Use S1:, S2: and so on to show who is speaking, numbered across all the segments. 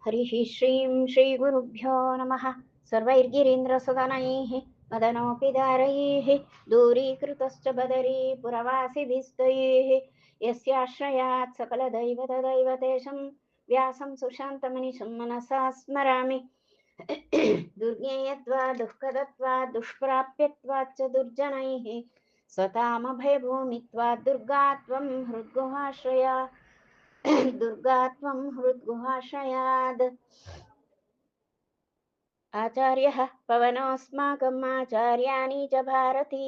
S1: हरिः श्रीं श्रीगुरुभ्यो नमः। सर्वैर्गिरीन्द्रसदनैः मदनोऽपि दारैः दूरीकृतश्च बदरी पुरवासिभिस्तैः यस्याश्रयात् सकलदैवतदैवतेशं व्यासं सुशान्तमनिशं मनसा स्मरामि। दुर्ज्ञेयत्वात् दुःखदत्वात् दुष्प्राप्यत्वाच्च दुर्जनैः स्वतामभयभूमित्वात् दुर्गात्वं हृद्गुहाश्रया दुर्गात्वं हृद्गुहाश्रयाद्। आचार्यः पवनोऽस्माकम् आचार्याणि च भारती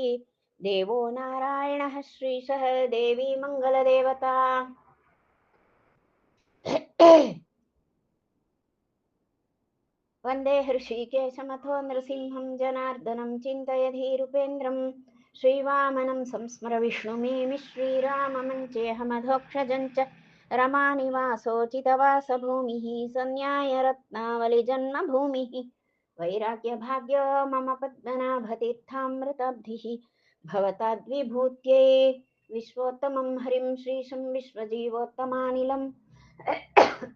S1: देवो नारायणः श्रीशः देवी मङ्गलदेवता। वन्दे हृषीकेशमथो नृसिंहं जनार्दनं चिन्तयधीरूपेन्द्रं श्रीवामनं संस्मर विष्णुमीमि श्रीराममञ्चेऽहमधोक्षजं च रमानिवासोचितवासभूमिः सन्न्यायरत्नावलिजन्मभूमिः वैराग्यभाग्यो मम पद्मनाभतीर्थामृताब्धिः भवताद्विभूत्यै विश्वोत्तमं हरिं श्रीशं विश्वजीवोत्तमानिलम्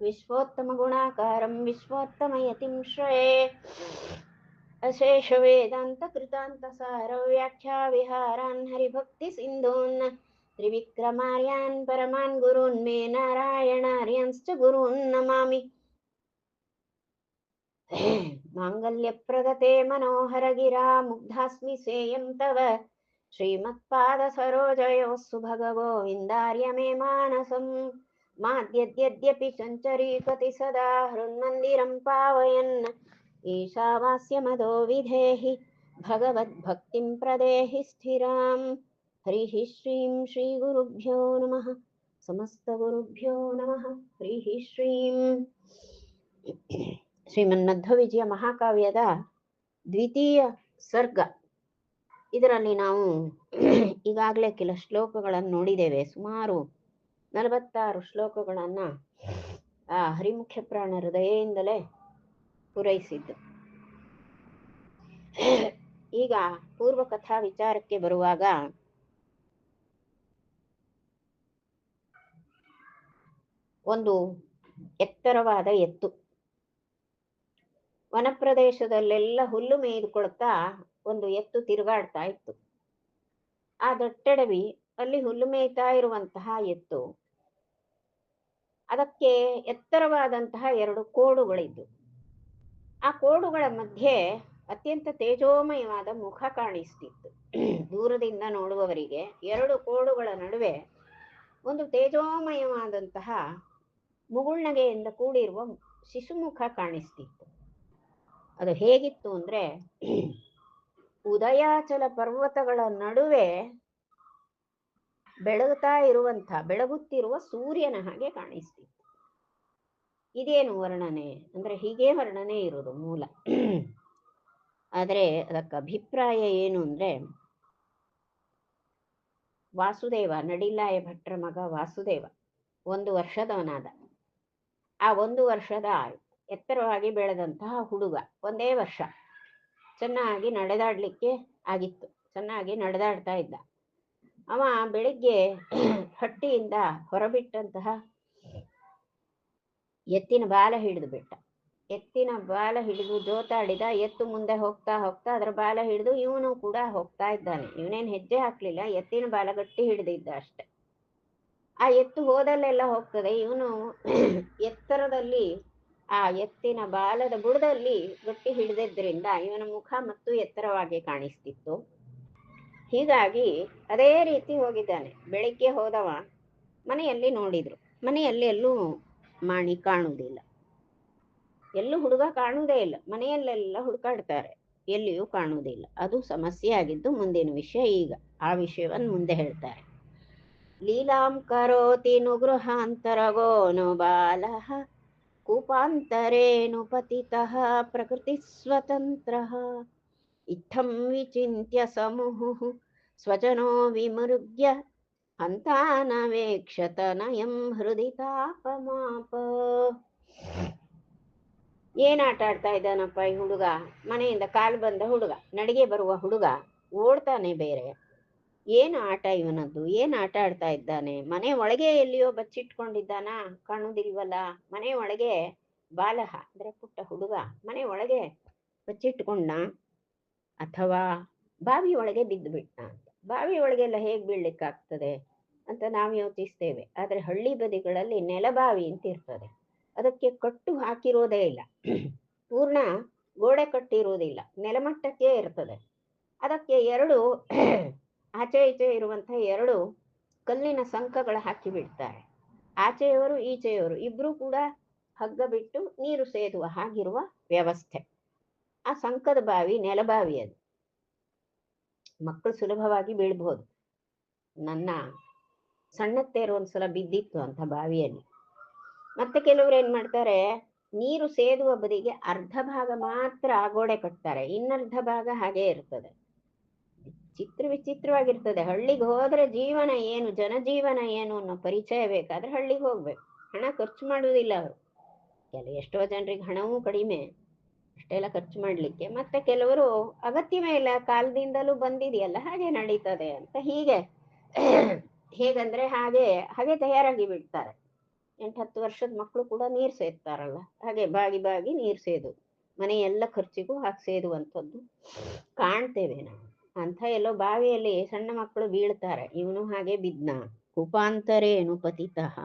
S1: विश्वोत्तमगुणाकारं विश्वोत्तमयतिं श्रये अशेषवेदान्तकृतान्तसार व्याख्याविहारान् हरिभक्तिसिन्धून् त्रिविक्रमार्यान् परमान् गुरून् मे नारायणार्यांश्च गुरून् नमामि। माङ्गल्यप्रदते मनोहरगिरा मुग्धास्मि सेयं तव श्रीमत्पादसरोजयोः सुभगगोविन्दार्य मे मानसम् माद्यद्यद्यपि चञ्चरीपति सदा हृन्मन्दिरं पावयन् ईशावास्यमदो विधेहि भगवद्भक्तिं प्रदेहि स्थिरां। हरिः श्रीं श्रीगुरुभ्यो नमः। समस्तगुरुभ्यो नमः। हरिः श्रीं ಶ್ರೀಮನ್ಮಧ್ವ ಮಹಾಕಾವ್ಯದ ದ್ವಿತೀಯ ಸರ್ಗ. ಇದರಲ್ಲಿ ನಾವು ಈಗಾಗಲೇ ಕೆಲ ಶ್ಲೋಕಗಳನ್ನು ನೋಡಿದ್ದೇವೆ. ಸುಮಾರು 46 ಶ್ಲೋಕಗಳನ್ನು ಆ ಹರಿಮುಖ್ಯ ಪ್ರಾಣ ಹೃದಯದಿಂದಲೇ ಪೂರೈಸಿದ್ದು. ಈಗ ಪೂರ್ವಕಥಾ ವಿಚಾರಕ್ಕೆ ಬರುವಾಗ ಒಂದು ಎತ್ತರವಾದ ಎತ್ತು ವನಪ್ರದೇಶದಲ್ಲೆಲ್ಲ ಹುಲ್ಲು ಮೇಯ್ದುಕೊಳ್ತಾ ಒಂದು ಎತ್ತು ತಿರುಗಾಡ್ತಾ ಇತ್ತು. ಆ ದಟ್ಟಡವಿ ಅಲ್ಲಿ ಹುಲ್ಲು ಮೇಯ್ತಾ ಇರುವಂತಹ ಎತ್ತು, ಅದಕ್ಕೆ ಎತ್ತರವಾದಂತಹ 2 ಕೋಡುಗಳಿದ್ದು, ಆ ಕೋಡುಗಳ ಮಧ್ಯೆ ಅತ್ಯಂತ ತೇಜೋಮಯವಾದ ಮುಖ ಕಾಣಿಸ್ತಿತ್ತು. ದೂರದಿಂದ ನೋಡುವವರಿಗೆ 2 ಕೋಡುಗಳ ನಡುವೆ ಒಂದು ತೇಜೋಮಯವಾದಂತಹ ಮುಗುಳ್ನಗೆಯಿಂದ ಕೂಡಿರುವ ಶಿಶುಮುಖ ಕಾಣಿಸ್ತಿತ್ತು. ಅದು ಹೇಗಿತ್ತು ಅಂದ್ರೆ, ಉದಯಾಚಲ ಪರ್ವತಗಳ ನಡುವೆ ಬೆಳಗುತ್ತಿರುವ ಸೂರ್ಯನ ಹಾಗೆ ಕಾಣಿಸ್ತಿತ್ತು. ಇದೇನು ವರ್ಣನೆ ಅಂದ್ರೆ, ಹೀಗೆ ವರ್ಣನೆ ಇರೋದು ಮೂಲ. ಆದರೆ ಅದಕ್ಕೆ ಅಭಿಪ್ರಾಯ ಏನು ಅಂದ್ರೆ, ವಾಸುದೇವ, ನಡಿಲಾಯ ಭಟ್ರ ಮಗ ವಾಸುದೇವ 1 ವರ್ಷದವನಾದ. ಆ 1 ವರ್ಷದ ಎತ್ತರವಾಗಿ ಬೆಳೆದಂತಹ ಹುಡುಗ, 1 ವರ್ಷ ಚೆನ್ನಾಗಿ ನಡೆದಾಡ್ಲಿಕ್ಕೆ ಆಗಿತ್ತು, ಚೆನ್ನಾಗಿ ನಡೆದಾಡ್ತಾ ಇದ್ದ. ಅವ ಬೆಳಿಗ್ಗೆ ಹಟ್ಟಿಯಿಂದ ಹೊರಬಿಟ್ಟಂತಹ ಎತ್ತಿನ ಬಾಲ ಹಿಡಿದು ಬಿಟ್ಟ. ಎತ್ತಿನ ಬಾಲ ಹಿಡಿದು ಜೋತಾಡಿದ. ಎತ್ತು ಮುಂದೆ ಹೋಗ್ತಾ ಹೋಗ್ತಾ ಅದರ ಬಾಲ ಹಿಡಿದು ಇವನು ಕೂಡ ಹೋಗ್ತಾ ಇದ್ದಾನೆ. ಇವನೇನು ಹೆಜ್ಜೆ ಹಾಕ್ಲಿಲ್ಲ, ಎತ್ತಿನ ಬಾಲ ಗಟ್ಟಿ ಹಿಡಿದಿದ್ದ ಅಷ್ಟೆ. ಆ ಎತ್ತು ಹೋದಲ್ಲೆಲ್ಲ ಹೋಗ್ತದೆ. ಇವನು ಎತ್ತರದಲ್ಲಿ ಆ ಎತ್ತಿನ ಬಾಲದ ಬುಡದಲ್ಲಿ ಗಟ್ಟಿ ಹಿಡಿದಿದ್ದರಿಂದ ಇವನ ಮುಖ ಮತ್ತು ಎತ್ತರವಾಗಿ ಕಾಣಿಸ್ತಿತ್ತು. ಹೀಗಾಗಿ ಅದೇ ರೀತಿ ಹೋಗಿದ್ದಾನೆ. ಬೆಳಿಗ್ಗೆ ಹೋದವ ಮನೆಯಲ್ಲಿ ನೋಡಿದ್ರು, ಮನೆಯಲ್ಲಿ ಎಲ್ಲೂ ಮಾಣಿ ಕಾಣುವುದಿಲ್ಲ, ಎಲ್ಲೂ ಹುಡುಗ ಕಾಣುವುದೇ ಇಲ್ಲ. ಮನೆಯಲ್ಲೆಲ್ಲ ಹುಡುಕಾಡ್ತಾರೆ, ಎಲ್ಲಿಯೂ ಕಾಣುವುದಿಲ್ಲ. ಅದು ಸಮಸ್ಯೆ ಆಗಿದ್ದು ಮುಂದಿನ ವಿಷಯ. ಈಗ ಆ ವಿಷಯವನ್ನು ಮುಂದೆ ಹೇಳ್ತಾರೆ. ಲೀಲಾಂ ಕರೋತಿ ನುಗೃಹಾಂತರಗೋ ನು ಬಾಲಃ ಕೂಪಾಂತರೇನು ಪತಿತಃ ಪ್ರಕೃತಿ ಸ್ವತಂತ್ರಃ ಇತ್ತಂ ವಿಚಿಂತ್ಯ ಸಮುಹುಃ ಸ್ವಜನೋ ವಿಮೃಗ್ಯ ಹಂತಾನವೇಕ್ಷತನಯಂ ಹೃದಯ ತಾಪಮಾಪ. ಏನ್ ಆಟ ಆಡ್ತಾ ಇದ್ದಾನಪ್ಪ ಈ ಹುಡುಗ? ಮನೆಯಿಂದ ಕಾಲು ಬಂದ ಹುಡುಗ, ನಡಿಗೆ ಬರುವ ಹುಡುಗ, ಓಡ್ತಾನೆ ಬೇರೆ. ಏನು ಆಟ ಇವನದ್ದು? ಏನ್ ಆಟ ಆಡ್ತಾ ಇದ್ದಾನೆ? ಮನೆ ಒಳಗೆ ಎಲ್ಲಿಯೋ ಬಚ್ಚಿಟ್ಕೊಂಡಿದ್ದಾನ? ಕಾಣುವುದಿಲ್ವಲ್ಲ. ಮನೆ ಒಳಗೆ ಬಾಲಹ ಅಂದ್ರೆ ಪುಟ್ಟ ಹುಡುಗ ಮನೆ ಒಳಗೆ ಬಚ್ಚಿಟ್ಕೊಂಡ ಅಥವಾ ಬಾವಿ ಒಳಗೆ ಬಿದ್ದು ಬಿಟ್ಟ ಅಂತ. ಬಾವಿ ಒಳಗೆಲ್ಲ ಹೇಗ್ ಬೀಳ್ಲಿಕ್ಕಾಗ್ತದೆ ಅಂತ ನಾವು ಯೋಚಿಸ್ತೇವೆ. ಆದ್ರೆ ಹಳ್ಳಿ ಬದಿಗಳಲ್ಲಿ ನೆಲಬಾವಿ ಅಂತ ಇರ್ತದೆ. ಅದಕ್ಕೆ ಕಟ್ಟು ಹಾಕಿರೋದೇ ಇಲ್ಲ, ಪೂರ್ಣ ಗೋಡೆ ಕಟ್ಟಿರುವುದಿಲ್ಲ, ನೆಲಮಟ್ಟಕ್ಕೆ ಇರ್ತದೆ. ಅದಕ್ಕೆ ಎರಡು ಆಚೆ ಈಚೆ ಇರುವಂತಹ ಎರಡು ಕಲ್ಲಿನ ಸಂಕಗಳು ಹಾಕಿ ಬಿಡ್ತಾರೆ. ಆಚೆಯವರು ಈಚೆಯವರು ಇಬ್ರು ಕೂಡ ಹಗ್ಗ ಬಿಟ್ಟು ನೀರು ಸೇದುವ ಹಾಗಿರುವ ವ್ಯವಸ್ಥೆ. ಆ ಸಂಕದ ಬಾವಿ ನೆಲಬಾವಿ ಅದು. ಮಕ್ಕಳು ಸುಲಭವಾಗಿ ಬೀಳ್ಬಹುದು. ನನ್ನ ಸಣ್ಣತ್ತೇರು ಒಂದ್ಸಲ ಬಿದ್ದಿತ್ತು ಅಂತ ಬಾವಿಯಲ್ಲಿ. ಮತ್ತೆ ಕೆಲವರು ಏನ್ ಮಾಡ್ತಾರೆ, ನೀರು ಸೇದುವ ಬದಿಗೆ ಅರ್ಧ ಭಾಗ ಮಾತ್ರ ಗೋಡೆ ಕಟ್ತಾರೆ, ಇನ್ನರ್ಧ ಭಾಗ ಹಾಗೆ ಇರ್ತದೆ. ವಿಚಿತ್ರವಾಗಿರ್ತದೆ. ಹಳ್ಳಿಗೆ ಹೋದ್ರೆ ಜೀವನ ಏನು, ಜನಜೀವನ ಏನು ಅನ್ನೋ ಪರಿಚಯ ಬೇಕಾದ್ರೆ ಹಳ್ಳಿಗೆ ಹೋಗ್ಬೇಕು. ಹಣ ಖರ್ಚು ಮಾಡುವುದಿಲ್ಲ ಅವರು. ಎಷ್ಟೋ ಜನರಿಗೆ ಹಣವೂ ಕಡಿಮೆ ಅಷ್ಟೆಲ್ಲ ಖರ್ಚು ಮಾಡ್ಲಿಕ್ಕೆ. ಮತ್ತೆ ಕೆಲವರು ಅಗತ್ಯವೇ ಇಲ್ಲ, ಕಾಲದಿಂದಲೂ ಬಂದಿದೆಯಲ್ಲ ಹಾಗೆ ನಡೀತದೆ ಅಂತ ಹೀಗೆ ಹೇಗಂದ್ರೆ ಹಾಗೆ ಹಾಗೆ ತಯಾರಾಗಿ ಬಿಡ್ತಾರೆ. 8-10 ವರ್ಷದ ಮಕ್ಕಳು ಕೂಡ ನೀರು ಸೇದ್ತಾರಲ್ಲ ಹಾಗೆ ಬಾಗಿ ಬಾಗಿ ನೀರು ಸೇದು ಮನೆ ಎಲ್ಲ ಖರ್ಚಿಗೂ ಹಾಕಿ ಸೇದುವಂಥದ್ದು ಕಾಣ್ತೇವೆ ನಾವು. ಅಂತ ಎಲ್ಲೋ ಬಾವಿಯಲ್ಲಿ ಸಣ್ಣ ಮಕ್ಕಳು ಬೀಳ್ತಾರೆ, ಇವನು ಹಾಗೆ ಬಿದ್ನ. ಕೂಪಾಂತರೇನು ಪತಿತಃ,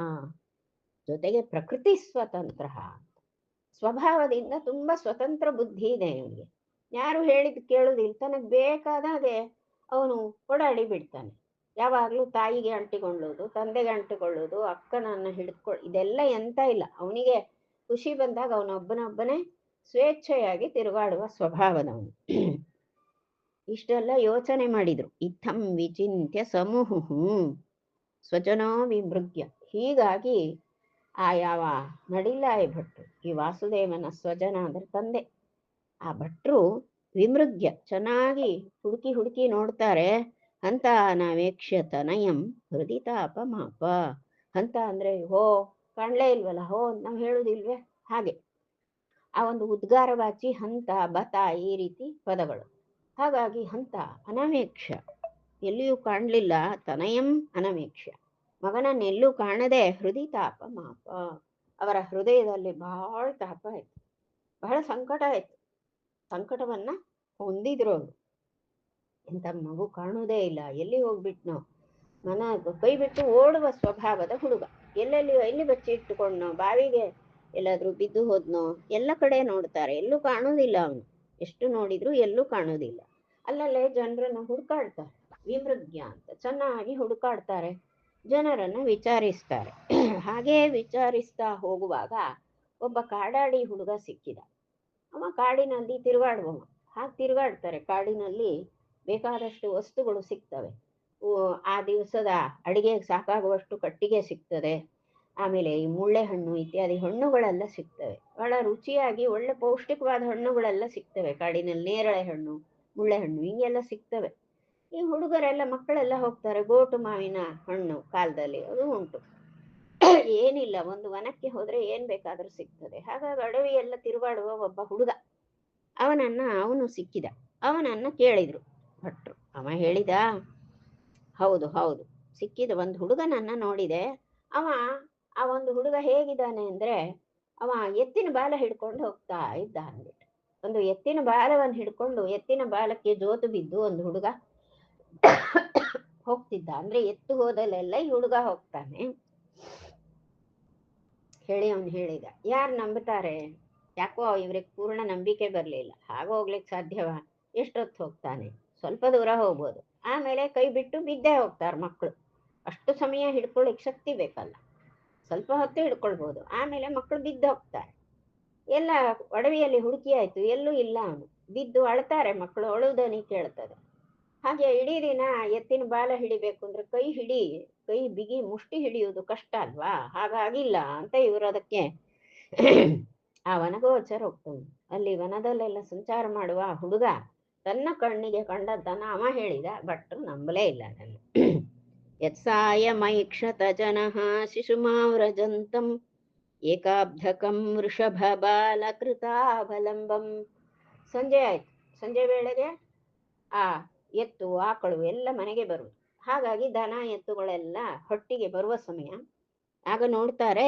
S1: ಜೊತೆಗೆ ಪ್ರಕೃತಿ ಸ್ವತಂತ್ರ, ಸ್ವಭಾವದಿಂದ ತುಂಬಾ ಸ್ವತಂತ್ರ ಬುದ್ಧಿ ಇದೆ ಇವನಿಗೆ. ಯಾರು ಹೇಳಿದ್ ಕೇಳುದಿಲ್ಲ, ತನಗೆ ಬೇಕಾದಾಗೆ ಅವನು ಓಡಾಡಿ ಬಿಡ್ತಾನೆ. ಯಾವಾಗ್ಲೂ ತಾಯಿಗೆ ಅಂಟಿಕೊಳ್ಳೋದು, ತಂದೆಗೆ ಅಂಟಿಕೊಳ್ಳೋದು, ಅಕ್ಕನನ್ನ ಇದೆಲ್ಲ ಎಂತ ಇಲ್ಲ. ಅವನಿಗೆ ಖುಷಿ ಬಂದಾಗ ಅವನೊಬ್ಬನೊಬ್ಬನೇ ಸ್ವೇಚ್ಛೆಯಾಗಿ ತಿರುಗಾಡುವ ಸ್ವಭಾವದವನು. ಇಷ್ಟೆಲ್ಲ ಯೋಚನೆ ಮಾಡಿದ್ರು. ಇತ್ತಂ ವಿಚಿಂತ್ಯ ಸಮೂಹು ಸ್ವಜನೋ ವಿಮೃಗ್ಯ. ಹೀಗಾಗಿ ಆ ಯಾವ ನಡಿಲಾಯ ಭಟ್ರು, ಈ ವಾಸುದೇವನ ಸ್ವಜನ ಅಂದ್ರೆ ತಂದೆ, ಆ ಭಟ್ರು ವಿಮೃಗ್ಯ ಚೆನ್ನಾಗಿ ಹುಡುಕಿ ಹುಡುಕಿ ನೋಡ್ತಾರೆ. ಅಂತ ನಾವೇಕ್ಷ್ಯ ತನಯಂ ಹೃದಿತಾಪ ಮಾಪ. ಅಂತ ಅಂದ್ರೆ ಹೋ ಕಾಣ್ಲೇ ಇಲ್ವಲ್ಲ, ಹೋ ನಾವು ಹೇಳುದಿಲ್ವೇ ಹಾಗೆ. ಆ ಒಂದು ಉದ್ಗಾರವಾಚಿ ಹಂತ ಬತ ಈ ರೀತಿ ಪದಗಳು. ಹಾಗಾಗಿ ಹಂತ ಅನವೇಕ್ಷ, ಎಲ್ಲಿಯೂ ಕಾಣಲಿಲ್ಲ. ತನಯಂ ಅನವೇಕ್ಷ, ಮಗನನ್ನೆಲ್ಲೂ ಕಾಣದೆ ಹೃದಯ ತಾಪ ಮಾಪ, ಅವರ ಹೃದಯದಲ್ಲಿ ಬಹಳ ತಾಪ ಆಯ್ತು, ಬಹಳ ಸಂಕಟ ಆಯ್ತು. ಸಂಕಟವನ್ನ ಹೊಂದಿದ್ರು ಅವರು. ಇಂಥ ಮಗು ಕಾಣುವುದೇ ಇಲ್ಲ, ಎಲ್ಲಿ ಹೋಗ್ಬಿಟ್ನೋ, ಮನ ಕೈ ಬಿಟ್ಟು ಓಡುವ ಸ್ವಭಾವದ ಹುಡುಗ. ಎಲ್ಲಿ ಬಚ್ಚಿ ಇಟ್ಟುಕೊಂಡ್ನೋ, ಬಾವಿಗೆ ಎಲ್ಲಾದ್ರೂ ಬಿದ್ದು ಹೋದ್ನೋ, ಎಲ್ಲ ಕಡೆ ನೋಡ್ತಾರೆ, ಎಲ್ಲೂ ಕಾಣುವುದಿಲ್ಲ ಅವನು. ಎಷ್ಟು ನೋಡಿದ್ರು ಎಲ್ಲೂ ಕಾಣುವುದಿಲ್ಲ. ಅಲ್ಲಲ್ಲೇ ಜನರನ್ನು ಹುಡುಕಾಡ್ತಾರೆ, ವಿಮೃಗ್ಯ ಅಂತ ಚೆನ್ನಾಗಿ ಹುಡುಕಾಡ್ತಾರೆ, ಜನರನ್ನ ವಿಚಾರಿಸ್ತಾರೆ. ಹಾಗೇ ವಿಚಾರಿಸ್ತಾ ಹೋಗುವಾಗ ಒಬ್ಬ ಕಾಡಾಡಿ ಹುಡುಗ ಸಿಕ್ಕಿದ. ಅವ ಕಾಡಿನಲ್ಲಿ ತಿರುಗಾಡುವವ. ಹಾಗೆ ತಿರುಗಾಡ್ತಾರೆ ಕಾಡಿನಲ್ಲಿ, ಬೇಕಾದಷ್ಟು ವಸ್ತುಗಳು ಸಿಗ್ತವೆ. ಆ ದಿವಸದ ಅಡಿಗೆಗೆ ಸಾಕಾಗುವಷ್ಟು ಕಟ್ಟಿಗೆ ಸಿಗ್ತದೆ. ಆಮೇಲೆ ಈ ಮುಳ್ಳೆ ಹಣ್ಣು ಇತ್ಯಾದಿ ಹಣ್ಣುಗಳೆಲ್ಲ ಸಿಗ್ತವೆ. ಬಹಳ ರುಚಿಯಾಗಿ ಒಳ್ಳೆ ಪೌಷ್ಟಿಕವಾದ ಹಣ್ಣುಗಳೆಲ್ಲ ಸಿಗ್ತವೆ ಕಾಡಿನಲ್ಲಿ. ನೇರಳೆ ಹಣ್ಣು, ಮುಳ್ಳೆ ಹಣ್ಣು ಹಿಂಗೆಲ್ಲ ಸಿಗ್ತವೆ. ಈ ಹುಡುಗರೆಲ್ಲ ಮಕ್ಕಳೆಲ್ಲ ಹೋಗ್ತಾರೆ. ಗೋಟು ಮಾವಿನ ಹಣ್ಣು ಕಾಲದಲ್ಲಿ ಅದು ಉಂಟು. ಏನಿಲ್ಲ, ಒಂದು ವನಕ್ಕೆ ಹೋದ್ರೆ ಏನ್ ಬೇಕಾದ್ರೂ ಸಿಗ್ತದೆ. ಹಾಗಾಗಿ ಅಡವಿ ಎಲ್ಲ ತಿರುಗಾಡುವ ಒಬ್ಬ ಹುಡುಗ, ಅವನು ಸಿಕ್ಕಿದ. ಅವನನ್ನ ಕೇಳಿದ್ರು ಭಟ್ರು. ಅವ ಹೇಳಿದ, ಹೌದು ಹೌದು ಸಿಕ್ಕಿದ, ಒಂದು ಹುಡುಗನನ್ನ ನೋಡಿದೆ. ಆ ಒಂದು ಹುಡುಗ ಹೇಗಿದ್ದಾನೆ ಅಂದ್ರೆ, ಅವ ಎತ್ತಿನ ಬಾಲ ಹಿಡ್ಕೊಂಡು ಹೋಗ್ತಾ ಇದ್ದ ಅಂದ್ಬಿಟ್ಟು. ಒಂದು ಎತ್ತಿನ ಬಾಲವನ್ನು ಹಿಡ್ಕೊಂಡು, ಎತ್ತಿನ ಬಾಲಕ್ಕೆ ಜೋತು ಬಿದ್ದು ಒಂದು ಹುಡುಗ ಹೋಗ್ತಿದ್ದ. ಅಂದ್ರೆ ಎತ್ತು ಹೋದಲ್ಲೆಲ್ಲ ಈ ಹುಡುಗ ಹೋಗ್ತಾನೆ ಹೇಳಿ ಅವನು ಹೇಳಿದ. ಯಾರು ನಂಬುತ್ತಾರೆ? ಯಾಕೋ ಇವ್ರಿಗೆ ಪೂರ್ಣ ನಂಬಿಕೆ ಬರ್ಲಿಲ್ಲ. ಹಾಗೆ ಹೋಗ್ಲಿಕ್ಕೆ ಸಾಧ್ಯವಾ? ಎಷ್ಟೊತ್ತು ಹೋಗ್ತಾನೆ? ಸ್ವಲ್ಪ ದೂರ ಹೋಗ್ಬೋದು, ಆಮೇಲೆ ಕೈ ಬಿಟ್ಟು ಬಿದ್ದೇ ಹೋಗ್ತಾರೆ ಮಕ್ಕಳು. ಅಷ್ಟು ಸಮಯ ಹಿಡ್ಕೊಳ್ಳಿಕ್ ಶಕ್ತಿ ಬೇಕಲ್ಲ. ಸ್ವಲ್ಪ ಹೊತ್ತು ಹಿಡ್ಕೊಳ್ಬಹುದು, ಆಮೇಲೆ ಮಕ್ಕಳು ಬಿದ್ದು ಹೋಗ್ತಾರೆ. ಎಲ್ಲ ಒಡವಿಯಲ್ಲಿ ಹುಡುಕಿ ಆಯ್ತು, ಎಲ್ಲೂ ಇಲ್ಲ ಅವನು. ಬಿದ್ದು ಅಳ್ತಾರೆ ಮಕ್ಕಳು, ಅಳುವುದನಿ ಕೇಳ್ತದೆ. ಹಾಗೆ ಇಡೀ ದಿನ ಎತ್ತಿನ ಬಾಲ ಹಿಡಿಬೇಕು ಅಂದ್ರೆ ಕೈ ಬಿಗಿ ಮುಷ್ಟಿ ಹಿಡಿಯುವುದು ಕಷ್ಟ ಅಲ್ವಾ? ಹಾಗಾಗಿಲ್ಲ ಅಂತ ಇವರು ಅದಕ್ಕೆ ಆ ವನಗೋಚರ ಹೋಗ್ತಾನೆ. ಅಲ್ಲಿ ವನದಲ್ಲೆಲ್ಲ ಸಂಚಾರ ಮಾಡುವ ಹುಡುಗ ತನ್ನ ಕಣ್ಣಿಗೆ ಕಂಡದ್ದನ್ನ ಅವ ಹೇಳಿದ. ಭಟ್ರು ನಂಬಲೇ ಇಲ್ಲ ಅದನ್ನು. ಯತ್ಸಾಯ ಮೈಕ್ಷತ ಜನಃ ಶಿಶುಮಾವ್ರಜಂತಂ ಏಕಾಬ್ಧಕಂ ವೃಷಭ ಬಾಲ ಕೃತಾವಲಂಬಂ. ಸಂಜೆ ಆಯ್ತು. ಸಂಜೆ ವೇಳೆಗೆ ಆ ಎತ್ತು ಆಕಳು ಎಲ್ಲ ಮನೆಗೆ ಬರುವುದು. ಹಾಗಾಗಿ ದನ ಎತ್ತುಗಳೆಲ್ಲ ಹೊಟ್ಟಿಗೆ ಬರುವ ಸಮಯ. ಆಗ ನೋಡ್ತಾರೆ,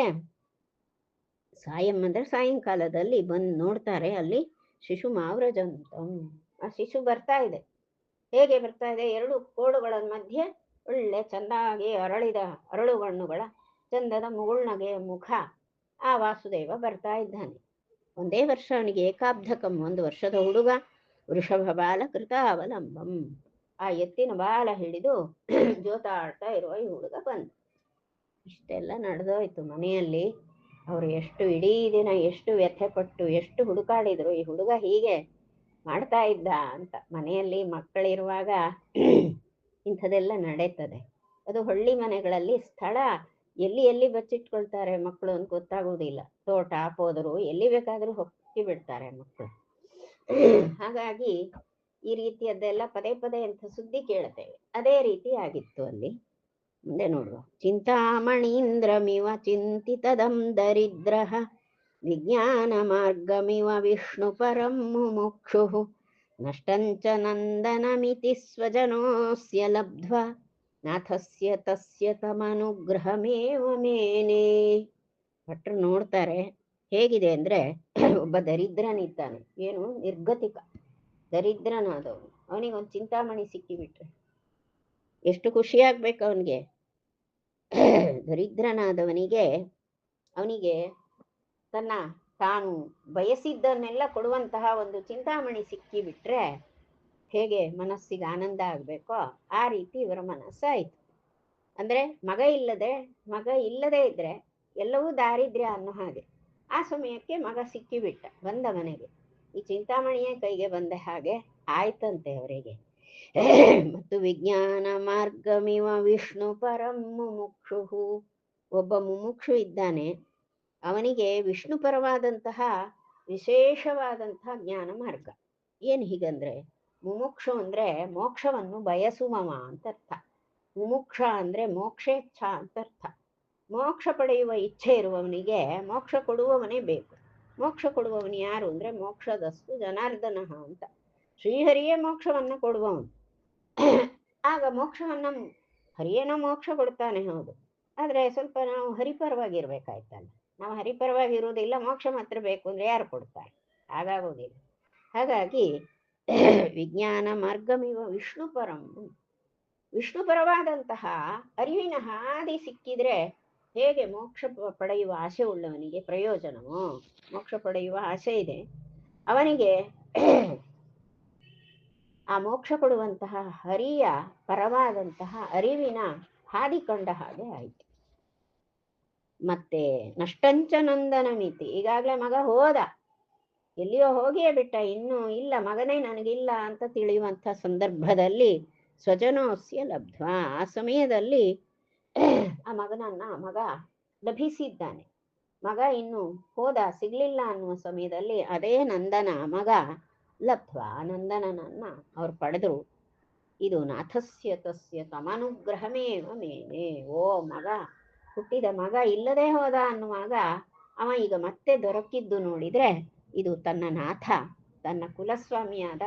S1: ಸಾಯಂ ಅಂದ್ರೆ ಸಾಯಂಕಾಲದಲ್ಲಿ ಬಂದು ನೋಡ್ತಾರೆ, ಅಲ್ಲಿ ಶಿಶು ಮಾವ್ರಜಂತಂ, ಆ ಶಿಶು ಬರ್ತಾ ಇದೆ. ಹೇಗೆ ಬರ್ತಾ ಇದೆ? ಎರಡು ಕೋಡುಗಳ ಮಧ್ಯೆ ಒಳ್ಳೆ ಚಂದಾಗಿ ಅರಳಿದ ಅರಳುಗಣ್ಣುಗಳ ಚಂದದ ಮುಗುಳ್ನಗೆಯ ಮುಖ. ಆ ವಾಸುದೇವ ಬರ್ತಾ ಇದ್ದಾನೆ. ಒಂದೇ ವರ್ಷ ಅವನಿಗೆ, ಏಕಾಬ್ಧಕಂ, 1 ವರ್ಷದ ಹುಡುಗ. ವೃಷಭ ಬಾಲ ಕೃತಾವಲಂಬಂ, ಆ ಎತ್ತಿನ ಬಾಲ ಹಿಡಿದು ಜೋತಾಡ್ತಾ ಇರುವ ಈ ಹುಡುಗ ಬಂದ. ಇಷ್ಟೆಲ್ಲ ನಡೆದೋಯ್ತು ಮನೆಯಲ್ಲಿ. ಅವರು ಎಷ್ಟು ಇಡೀ ದಿನ ಎಷ್ಟು ವ್ಯಥೆಪಟ್ಟು ಎಷ್ಟು ಹುಡುಕಾಡಿದ್ರು, ಈ ಹುಡುಗ ಹೀಗೆ ಮಾಡ್ತಾ ಇದ್ದ ಅಂತ. ಮನೆಯಲ್ಲಿ ಮಕ್ಕಳಿರುವಾಗ ಇಂಥದೆಲ್ಲ ನಡೆಯುತ್ತದೆ. ಅದು ಹಳ್ಳಿ ಮನೆಗಳಲ್ಲಿ ಸ್ಥಳ ಎಲ್ಲಿ ಎಲ್ಲಿ ಬಚ್ಚಿಟ್ಕೊಳ್ತಾರೆ ಮಕ್ಕಳು ಅಂತ ಗೊತ್ತಾಗುವುದಿಲ್ಲ. ತೋಟ ಪೋದರು ಎಲ್ಲಿ ಬೇಕಾದರೂ ಹೊಕ್ಕಿ ಬಿಡ್ತಾರೆ ಮಕ್ಕಳು. ಹಾಗಾಗಿ ಈ ರೀತಿಯದ್ದೆಲ್ಲ ಪದೇ ಪದೇ ಅಂತ ಸುದ್ದಿ ಕೇಳ್ತೇವೆ. ಅದೇ ರೀತಿ ಆಗಿತ್ತು ಅಲ್ಲಿ. ಮುಂದೆ ನೋಡುವ. ಚಿಂತಾಮಣೀಂದ್ರಮಿವ ಚಿಂತಿತದಂ ದರಿದ್ರ ವಿಜ್ಞಾನ ಮಾರ್ಗಮಿವ ವಿಷ್ಣು ಪರಂ ಮುಮುಕ್ಷು ನಷ್ಟಂಚ ನಂದನಮಿತಿ ಸ್ವಜನೋಸ್ಯ ಲಬ್ಧ್ವಾ ನಾಥಸ್ಯ ತಸ್ಯ ತಮನುಗ್ರಹಮೇವ ಮೇನೆ. ಭಟ್ರು ನೋಡ್ತಾರೆ ಹೇಗಿದೆ ಅಂದ್ರೆ, ಒಬ್ಬ ದರಿದ್ರನಿದ್ದಾನೆ, ಏನು ನಿರ್ಗತಿಕ ದರಿದ್ರನಾದವನು. ಅವನಿಗೊಂದು ಚಿಂತಾಮಣಿ ಸಿಕ್ಕಿಬಿಟ್ರೆ ಎಷ್ಟು ಖುಷಿಯಾಗ್ಬೇಕು ಅವನಿಗೆ. ದರಿದ್ರನಾದವನಿಗೆ ಅವನಿಗೆ ತನ್ನ ತಾನು ಬಯಸಿದ್ದನ್ನೆಲ್ಲ ಕೊಡುವಂತಹ ಒಂದು ಚಿಂತಾಮಣಿ ಸಿಕ್ಕಿಬಿಟ್ರೆ ಹೇಗೆ ಮನಸ್ಸಿಗೆ ಆನಂದ ಆಗ್ಬೇಕೋ ಆ ರೀತಿ ಇವರ ಮನಸ್ಸಾಯಿತು. ಅಂದ್ರೆ ಮಗ ಇಲ್ಲದೆ ಇದ್ರೆ ಎಲ್ಲವೂ ದಾರಿದ್ರ್ಯ ಅನ್ನೋ ಹಾಗೆ. ಆ ಸಮಯಕ್ಕೆ ಮಗ ಸಿಕ್ಕಿಬಿಟ್ಟ, ಬಂದ ಮನೆಗೆ. ಈ ಚಿಂತಾಮಣಿಯೇ ಕೈಗೆ ಬಂದ ಹಾಗೆ ಆಯ್ತಂತೆ ಅವರಿಗೆ. ಮತ್ತು ವಿಜ್ಞಾನ ಮಾರ್ಗಮಿವ ವಿಷ್ಣು ಪರಂ ಮುಮುಕ್ಷು, ಒಬ್ಬ ಮುಮುಕ್ಷು ಇದ್ದಾನೆ, ಅವನಿಗೆ ವಿಷ್ಣು ಪರವಾದಂತಹ ವಿಶೇಷವಾದಂತಹ ಜ್ಞಾನ ಮಾರ್ಗ. ಏನು ಹೀಗಂದ್ರೆ, ಮುಮುಕ್ಷು ಅಂದ್ರೆ ಮೋಕ್ಷವನ್ನು ಬಯಸುವವ ಅಂತ ಅರ್ಥ. ಮುಮುಕ್ಷ ಅಂದ್ರೆ ಮೋಕ್ಷೇಚ್ಛ ಅಂತ ಅರ್ಥ. ಮೋಕ್ಷ ಪಡೆಯುವ ಇಚ್ಛೆ ಇರುವವನಿಗೆ ಮೋಕ್ಷ ಕೊಡುವವನೇ ಬೇಕು. ಮೋಕ್ಷ ಕೊಡುವವನು ಯಾರು ಅಂದ್ರೆ ಮೋಕ್ಷದಸ್ತು ಜನಾರ್ದನ ಅಂತ. ಶ್ರೀಹರಿಯೇ ಮೋಕ್ಷವನ್ನ ಕೊಡುವವನು. ಆಗ ಮೋಕ್ಷವನ್ನ ಹರಿಯೇನೋ ಮೋಕ್ಷ ಕೊಡ್ತಾನೆ, ಹೌದು. ಆದ್ರೆ ಸ್ವಲ್ಪ ನಾವು ಹರಿಪರವಾಗಿರ್ಬೇಕಾಯ್ತಲ್ಲ. ನಾವು ಹರಿಪರವಾಗಿರುವುದಿಲ್ಲ, ಮೋಕ್ಷ ಮಾತ್ರ ಬೇಕು ಅಂದ್ರೆ ಯಾರು ಕೊಡ್ತಾರೆ? ಹಾಗಾಗೋದಿಲ್ಲ. ಹಾಗಾಗಿ ವಿಜ್ಞಾನ ಮಾರ್ಗಮಿವ ವಿಷ್ಣು ಪರಂ, ವಿಷ್ಣು ಪರವಾದಂತಹ ಅರಿವಿನ ಹಾದಿ ಸಿಕ್ಕಿದ್ರೆ ಹೇಗೆ ಮೋಕ್ಷ ಪಡೆಯುವ ಆಸೆ ಉಳ್ಳವನಿಗೆ ಪ್ರಯೋಜನವೋ, ಮೋಕ್ಷ ಪಡೆಯುವ ಆಸೆ ಇದೆ ಅವನಿಗೆ, ಆ ಮೋಕ್ಷ ಕೊಡುವಂತಹ ಹರಿಯ ಪರವಾದಂತಹ ಅರಿವಿನ ಹಾದಿ ಕಂಡ ಹಾಗೆ ಆಯ್ತು. ಮತ್ತೆ ನಷ್ಟಂಚ ನಂದನ ಮಿತಿ, ಈಗಾಗಲೇ ಮಗ ಹೋದ, ಎಲ್ಲಿಯೋ ಹೋಗಿಯೇ ಬಿಟ್ಟ, ಇನ್ನೂ ಇಲ್ಲ, ಮಗನೇ ನನಗಿಲ್ಲ ಅಂತ ತಿಳಿಯುವಂಥ ಸಂದರ್ಭದಲ್ಲಿ ಸ್ವಜನೋಸ್ಯ ಲಬ್ಧ್ವಾ, ಆ ಸಮಯದಲ್ಲಿ ಆ ಮಗ ಲಭಿಸಿದ್ದಾನೆ. ಮಗ ಇನ್ನು ಹೋದ, ಸಿಗ್ಲಿಲ್ಲ ಅನ್ನುವ ಸಮಯದಲ್ಲಿ ಅದೇ ನಂದನ ಮಗ ಲಬ್ಧ್ವಾ, ನಂದನನನ್ನ ಅವ್ರು ಪಡೆದ್ರು. ಇದು ನಾಥಸ್ಯ ತಸ್ಯ ತಮನುಗ್ರಹಮೇವ ಮೇನೆ. ಓ ಮಗ, ಹುಟ್ಟಿದ ಮಗ ಇಲ್ಲದೆ ಹೋದ ಅನ್ನುವಾಗ ಅವ ಈಗ ಮತ್ತೆ ದೊರಕಿದ್ದು ನೋಡಿದ್ರೆ ಇದು ತನ್ನ ನಾಥ, ತನ್ನ ಕುಲಸ್ವಾಮಿಯಾದ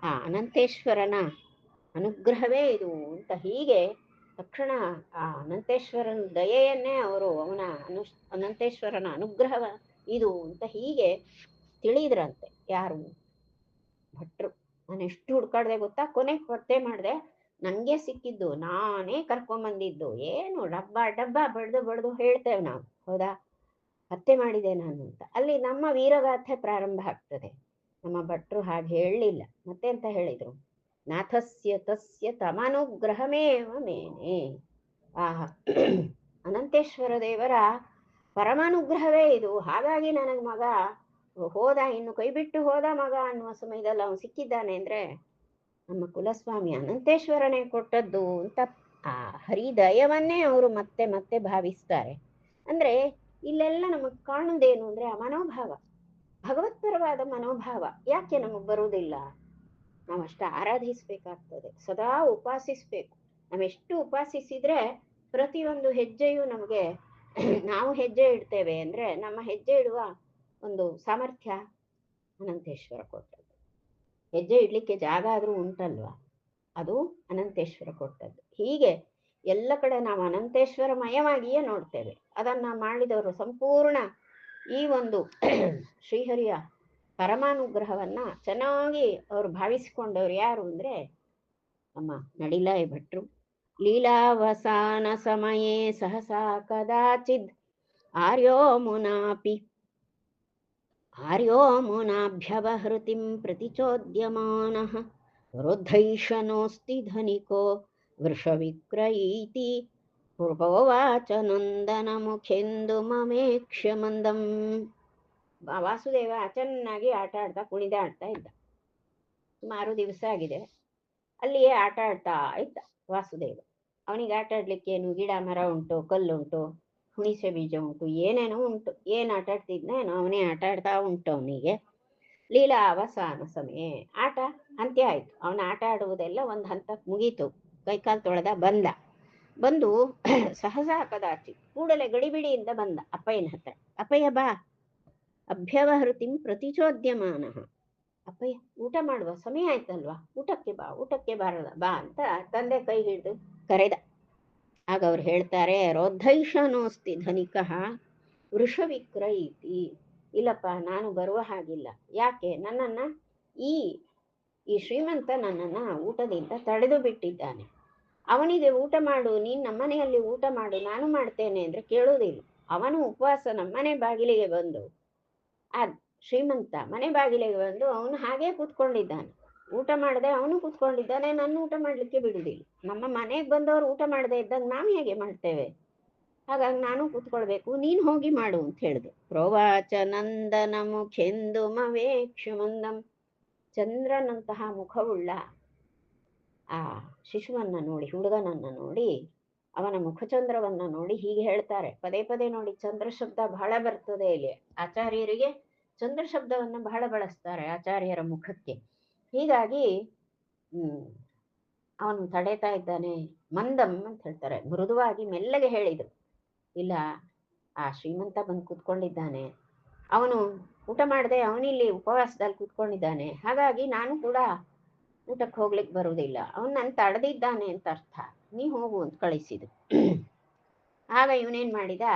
S1: ಆ ಅನಂತೇಶ್ವರನ ಅನುಗ್ರಹವೇ ಇದು ಅಂತ. ಹೀಗೆ ತಕ್ಷಣ ಆ ಅನಂತೇಶ್ವರನ ದಯೆಯನ್ನೇ ಅವರು ಅನಂತೇಶ್ವರನ ಅನುಗ್ರಹವ ಇದು ಅಂತ ಹೀಗೆ ತಿಳಿದ್ರಂತೆ. ಯಾರು? ಭಟ್ರು. ನಾನು ಎಷ್ಟು ಹುಡ್ಕಾಡ್ದೆ ಗೊತ್ತಾ, ಕೊನೆಗೆ ಪತ್ತೆ ಮಾಡಿದೆ, ನನಗೆ ಸಿಕ್ಕಿದ್ದು, ನಾನೇ ಕರ್ಕೊಂಬಂದಿದ್ದು. ಏನು ಡಬ್ಬ ಬಡ್ದು ಹೇಳ್ತೇವೆ ನಾವು, ಹೌದಾ? ಪತ್ತೆ ಮಾಡಿದೆ ನಾನು ಅಂತ. ಅಲ್ಲಿ ನಮ್ಮ ವೀರಗಾಥೆ ಪ್ರಾರಂಭ ಆಗ್ತದೆ. ನಮ್ಮ ಭಟ್ರು ಹಾಗೆ ಹೇಳಲಿಲ್ಲ, ಮತ್ತೆ ಅಂತ ಹೇಳಿದ್ರು, ನಾಥಸ್ಯ ತಸ್ಯ ತಮನುಗ್ರಹಮೇವ ಮೇನೆ. ಆ ಅನಂತೇಶ್ವರ ದೇವರ ಪರಮಾನುಗ್ರಹವೇ ಇದು. ಹಾಗಾಗಿ ನನಗೆ ಮಗ ಹೋದ, ಇನ್ನು ಕೈ ಬಿಟ್ಟು ಹೋದ ಮಗ ಅನ್ನುವ ಸಮಯದಲ್ಲಿ ಅವನು ಸಿಕ್ಕಿದ್ದಾನೆ ಅಂದ್ರೆ ನಮ್ಮ ಕುಲಸ್ವಾಮಿ ಅನಂತೇಶ್ವರನೇ ಕೊಟ್ಟದ್ದು ಅಂತ ಆ ಹರಿದಯವನ್ನೇ ಅವರು ಮತ್ತೆ ಮತ್ತೆ ಭಾವಿಸ್ತಾರೆ. ಅಂದ್ರೆ ಇಲ್ಲೆಲ್ಲ ನಮಗ್ ಕಾಣುವುದೇನು ಅಂದ್ರೆ ಆ ಮನೋಭಾವ, ಭಗವತ್ಪರವಾದ ಮನೋಭಾವ ಯಾಕೆ ನಮಗ್ ಬರುವುದಿಲ್ಲ? ನಾವಷ್ಟ ಆರಾಧಿಸ್ಬೇಕಾಗ್ತದೆ, ಸದಾ ಉಪಾಸಿಸ್ಬೇಕು. ನಾವೆಷ್ಟು ಉಪಾಸಿಸಿದ್ರೆ ಪ್ರತಿಯೊಂದು ಹೆಜ್ಜೆಯೂ ನಮಗೆ ನಾವು ಹೆಜ್ಜೆ ಇಡ್ತೇವೆ ಅಂದ್ರೆ ನಮ್ಮ ಹೆಜ್ಜೆ ಇಡುವ ಒಂದು ಸಾಮರ್ಥ್ಯ ಅನಂತೇಶ್ವರ ಕೊಟ್ಟದ್ದು. ಹೆಜ್ಜೆ ಇಡ್ಲಿಕ್ಕೆ ಜಾಗ ಆದ್ರೂ ಉಂಟಲ್ವಾ, ಅದು ಅನಂತೇಶ್ವರ ಕೊಟ್ಟದ್ದು. ಹೀಗೆ ಎಲ್ಲ ಕಡೆ ನಾವು ಅನಂತೇಶ್ವರ ಮಯವಾಗಿಯೇ ನೋಡ್ತೇವೆ. ಅದನ್ನ ಮಾಡಿದವರು ಸಂಪೂರ್ಣ ಈ ಒಂದು ಶ್ರೀಹರಿಯ ಪರಮಾನುಗ್ರಹವನ್ನ ಚೆನ್ನಾಗಿ ಅವರು ಭಾವಿಸಿಕೊಂಡವ್ರು ಯಾರು ಅಂದ್ರೆ ನಮ್ಮ ನಡಿಲಾಯ ಭಟ್ರು. ಲೀಲಾವಸಾನ ಸಮಯೇ ಸಹಸಾ ಕದಾಚಿದ್ ಆರ್ಯೋ ಮುನಾಪಿ ಆರ್ಯೋ ಮುನಾಭ್ಯವಹೃತಿಂ ಪ್ರತಿಚೋದ್ಯಮಾನಃ ವೃದ್ಧೈಷನೋಸ್ತಿ ಧನಿಕೋ ವೃಷವಿಕ್ರಯೀತಿ ಪೂರ್ವವಾಚ ನಂದನ ಮುಖೆಂದು ಮಮೇಕ್ಷ್ಯ ಮಂದಂ. ವಾಸುದೇವ ಚೆನ್ನಾಗಿ ಆಟ ಆಡ್ತಾ ಕುಣಿದಾಡ್ತಾ ಇದ್ದ. ಸುಮಾರು ದಿವಸ ಆಗಿದೆ, ಅಲ್ಲಿಯೇ ಆಟ ಆಡ್ತಾ ಇದ್ದ ವಾಸುದೇವ. ಅವನಿಗೆ ಆಟ ಆಡ್ಲಿಕ್ಕೆ ಏನು, ಗಿಡ ಮರ ಉಂಟು, ಕಲ್ಲುಂಟು, ಹುಣಿಸೆ ಬೀಜ ಉಂಟು, ಏನೇನೋ ಉಂಟು. ಏನು ಆಟ ಆಡ್ತಿದ್ನೇನೋ ಅವನೇ ಆಟ ಆಡ್ತಾ ಉಂಟು. ಅವನಿಗೆ ಲೀಲಾ ಅವಸಾನ ಸಮಯ, ಆಟ ಅಂತ್ಯ ಆಯ್ತು. ಅವನ ಆಟ ಆಡುವುದೆಲ್ಲ ಒಂದು ಹಂತಕ್ಕೆ ಮುಗೀತು. ಕೈಕಾಲು ತೊಳೆದ ಬಂದು ಸಹಸಾ ಕದಾಚಿ ಕೂಡಲೇ ಗಡಿಬಿಡಿಯಿಂದ ಬಂದ ಅಪ್ಪಯ್ಯನ ಹತ್ರ. ಅಪ್ಪಯ್ಯ ಬಾ, ಅಭ್ಯವಹೃತಿಂ ಪ್ರತಿಚೋದ್ಯಮಾನ. ಅಪ್ಪಯ್ಯ ಊಟ ಮಾಡುವ ಸಮಯ ಆಯ್ತಲ್ವಾ, ಊಟಕ್ಕೆ ಬಾರದ ಬಾ ಅಂತ ತಂದೆ ಕೈ ಹಿಡಿದು ಕರೆದ. ಆಗ ಅವ್ರು ಹೇಳ್ತಾರೆ, ರೋದ್ಧೈಷನೋಸ್ತಿ ಧನಿಕಃ ವೃಷವಿಕ್ರಯೀತಿ. ಇಲ್ಲಪ್ಪ, ನಾನು ಬರುವ ಹಾಗಿಲ್ಲ. ಯಾಕೆ? ನನ್ನನ್ನ ಈ ಶ್ರೀಮಂತ ನನ್ನನ್ನ ಊಟದಿಂದ ತಡೆದು ಬಿಟ್ಟಿದ್ದಾನೆ. ಅವನಿಗೆ ಊಟ ಮಾಡು, ನೀನ್ ನಮ್ಮನೆಯಲ್ಲಿ ಊಟ ಮಾಡು, ನಾನು ಮಾಡ್ತೇನೆ ಅಂದ್ರೆ ಕೇಳೋದಿಲ್ಲ. ಅವನು ಉಪವಾಸ ನಮ್ಮನೆ ಬಾಗಿಲಿಗೆ ಬಂದು, ಆ ಶ್ರೀಮಂತ ಮನೆ ಬಾಗಿಲಿಗೆ ಬಂದು ಅವನು ಹಾಗೇ ಕೂತ್ಕೊಂಡಿದ್ದಾನೆ. ಊಟ ಮಾಡದೆ ಅವನು ಕೂತ್ಕೊಂಡಿದ್ದಾನೆ, ನನ್ನ ಊಟ ಮಾಡ್ಲಿಕ್ಕೆ ಬಿಡುದಿಲ್ಲ. ನಮ್ಮ ಮನೆಗೆ ಬಂದವರು ಊಟ ಮಾಡದೆ ಇದ್ದಾಗ ನಾವು ಹೇಗೆ ಮಾಡ್ತೇವೆ? ಹಾಗಾಗಿ ನಾನು ಕೂತ್ಕೊಳ್ಬೇಕು, ನೀನು ಹೋಗಿ ಮಾಡು ಅಂತ ಹೇಳಿದೆ. ಪ್ರೋವಾಚ ನಂದನ ಮುಖೆಂದು ಮವೇಕ್ಷ ಮಂದಂ. ಚಂದ್ರನಂತಹ ಮುಖವುಳ್ಳ ಆ ಶಿಶುವನ್ನ ನೋಡಿ, ಹುಡುಗನನ್ನ ನೋಡಿ, ಅವನ ಮುಖಚಂದ್ರವನ್ನ ನೋಡಿ ಹೀಗೆ ಹೇಳ್ತಾರೆ. ಪದೇ ಪದೇ ನೋಡಿ, ಚಂದ್ರ ಶಬ್ದ ಬಹಳ ಬರ್ತದೆ ಇಲ್ಲಿ. ಆಚಾರ್ಯರಿಗೆ ಚಂದ್ರ ಶಬ್ದವನ್ನ ಬಹಳ ಬಳಸ್ತಾರೆ ಆಚಾರ್ಯರ ಮುಖಕ್ಕೆ. ಹೀಗಾಗಿ ಅವನು ತಡೇತಾ ಇದ್ದಾನೆ. ಮಂದಂ ಅಂತ ಹೇಳ್ತಾರೆ, ಮೃದುವಾಗಿ ಮೆಲ್ಲಗೆ ಹೇಳಿದ್ರು. ಇಲ್ಲ, ಆ ಶ್ರೀಮಂತ ಬಂದು ಕೂತ್ಕೊಂಡಿದ್ದಾನೆ, ಅವನು ಊಟ ಮಾಡದೆ ಅವನಿಲ್ಲಿ ಉಪವಾಸದಲ್ಲಿ ಕೂತ್ಕೊಂಡಿದ್ದಾನೆ. ಹಾಗಾಗಿ ನಾನು ಕೂಡ ಊಟಕ್ಕೆ ಹೋಗ್ಲಿಕ್ಕೆ ಬರುವುದಿಲ್ಲ. ಅವನು ನನ್ನ ತಡೆದಿದ್ದಾನೆ ಅಂತ ಅರ್ಥ. ನೀ ಹೋಗು ಅಂತ ಕಳಿಸಿದ್ರು. ಆಗ ಇವನೇನ್ ಮಾಡಿದ,